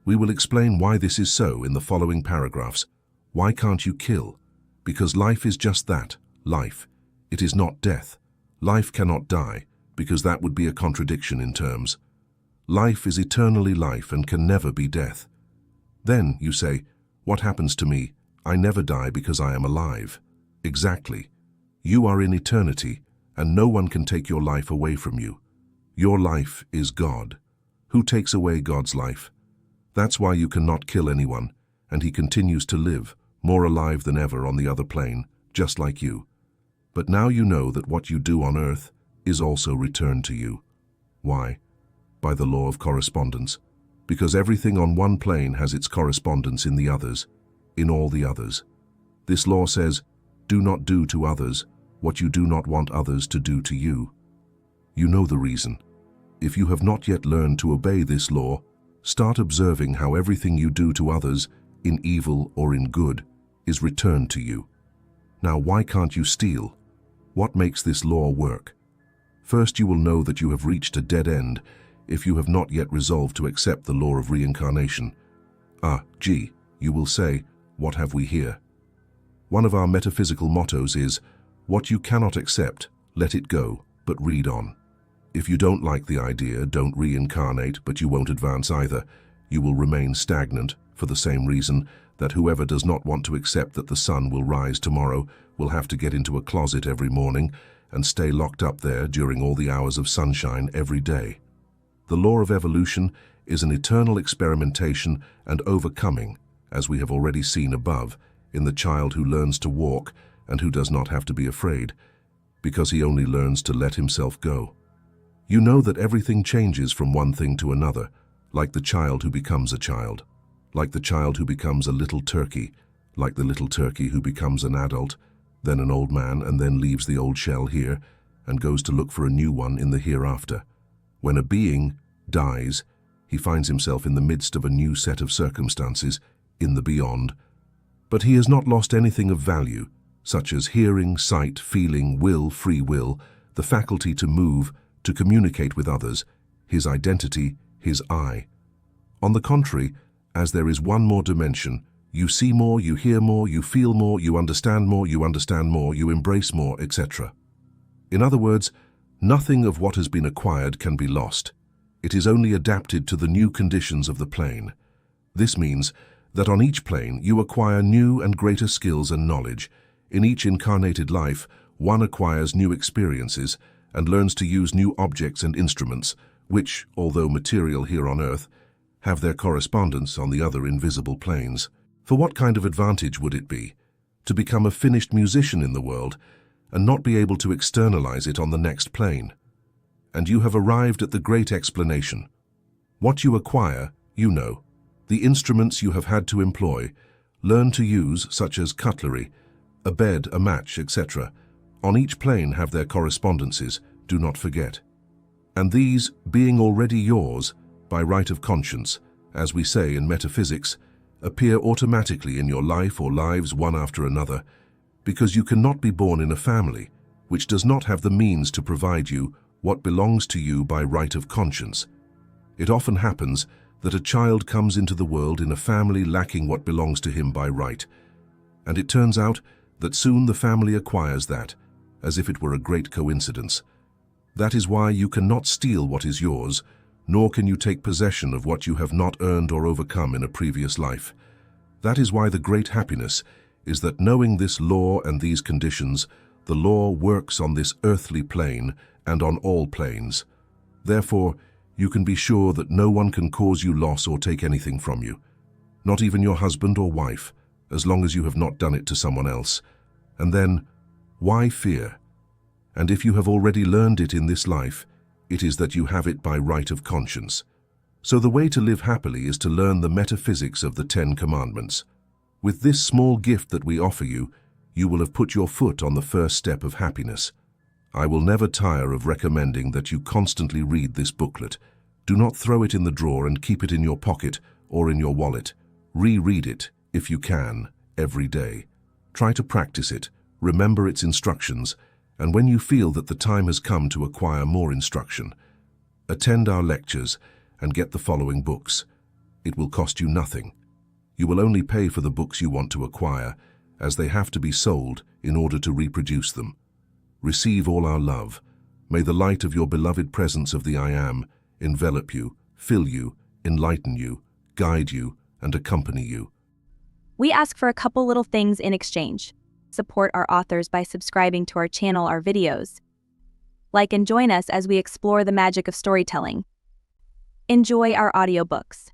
We will explain why this is so in the following paragraphs. Why can't you kill? Because life is just that, life. It is not death. Life cannot die, because that would be a contradiction in terms. Life is eternally life and can never be death. Then, you say, what happens to me? I never die because I am alive. Exactly. You are in eternity, and no one can take your life away from you. Your life is God. Who takes away God's life? That's why you cannot kill anyone, and he continues to live, more alive than ever on the other plane, just like you. But now you know that what you do on earth is also returned to you. Why? By the law of correspondence. Because everything on one plane has its correspondence in the others, in all the others. This law says, do not do to others what you do not want others to do to you. You know the reason. If you have not yet learned to obey this law, start observing how everything you do to others, in evil or in good, is returned to you. Now, why can't you steal? What makes this law work? First, you will know that you have reached a dead end if you have not yet resolved to accept the law of reincarnation. You will say, what have we here? One of our metaphysical mottos is, what you cannot accept, let it go, but read on. If you don't like the idea, don't reincarnate, but you won't advance either. You will remain stagnant for the same reason that whoever does not want to accept that the sun will rise tomorrow will have to get into a closet every morning and stay locked up there during all the hours of sunshine every day. The law of evolution is an eternal experimentation and overcoming, as we have already seen above, in the child who learns to walk and who does not have to be afraid, because he only learns to let himself go. You know that everything changes from one thing to another. like the child who becomes a child, like the child who becomes a little turkey, like the little turkey who becomes an adult, then an old man, and then leaves the old shell here and goes to look for a new one in the hereafter. When a being dies, he finds himself in the midst of a new set of circumstances in the beyond. But he has not lost anything of value, such as hearing, sight, feeling, will, free will, the faculty to move, to communicate with others, his identity, his I. On the contrary, as there is one more dimension, you see more, you hear more, you feel more, you understand more, you embrace more, etc. In other words, nothing of what has been acquired can be lost. It is only adapted to the new conditions of the plane. This means that on each plane you acquire new and greater skills and knowledge. In each incarnated life, one acquires new experiences and learns to use new objects and instruments, which, although material here on Earth, have their correspondence on the other invisible planes. For what kind of advantage would it be to become a finished musician in the world and not be able to externalize it on the next plane? And you have arrived at the great explanation. What you acquire, you know. The instruments you have had to employ, learn to use, such as cutlery, a bed, a match, etc., on each plane have their correspondences, do not forget. And these, being already yours, by right of conscience, as we say in metaphysics, appear automatically in your life or lives one after another, because you cannot be born in a family which does not have the means to provide you what belongs to you by right of conscience. It often happens that a child comes into the world in a family lacking what belongs to him by right, and it turns out that soon the family acquires that, as if it were a great coincidence. That is why you cannot steal what is yours, nor can you take possession of what you have not earned or overcome in a previous life. That is why the great happiness is that, knowing this law and these conditions, the law works on this earthly plane and on all planes. Therefore, you can be sure that no one can cause you loss or take anything from you, not even your husband or wife, as long as you have not done it to someone else. And then, why fear? And if you have already learned it in this life, it is that you have it by right of conscience. So the way to live happily is to learn the metaphysics of the 10 Commandments. With this small gift that we offer you, you will have put your foot on the first step of happiness. I will never tire of recommending that you constantly read this booklet. Do not throw it in the drawer and keep it in your pocket or in your wallet. Reread it, if you can, every day. Try to practice it, remember its instructions, and when you feel that the time has come to acquire more instruction, attend our lectures and get the following books. It will cost you nothing. You will only pay for the books you want to acquire, as they have to be sold in order to reproduce them. Receive all our love. May the light of your beloved presence of the I Am envelop you, fill you, enlighten you, guide you, and accompany you. We ask for a couple little things in exchange. Support our authors by subscribing to our channel, our videos. Like and join us as we explore the magic of storytelling. Enjoy our audiobooks.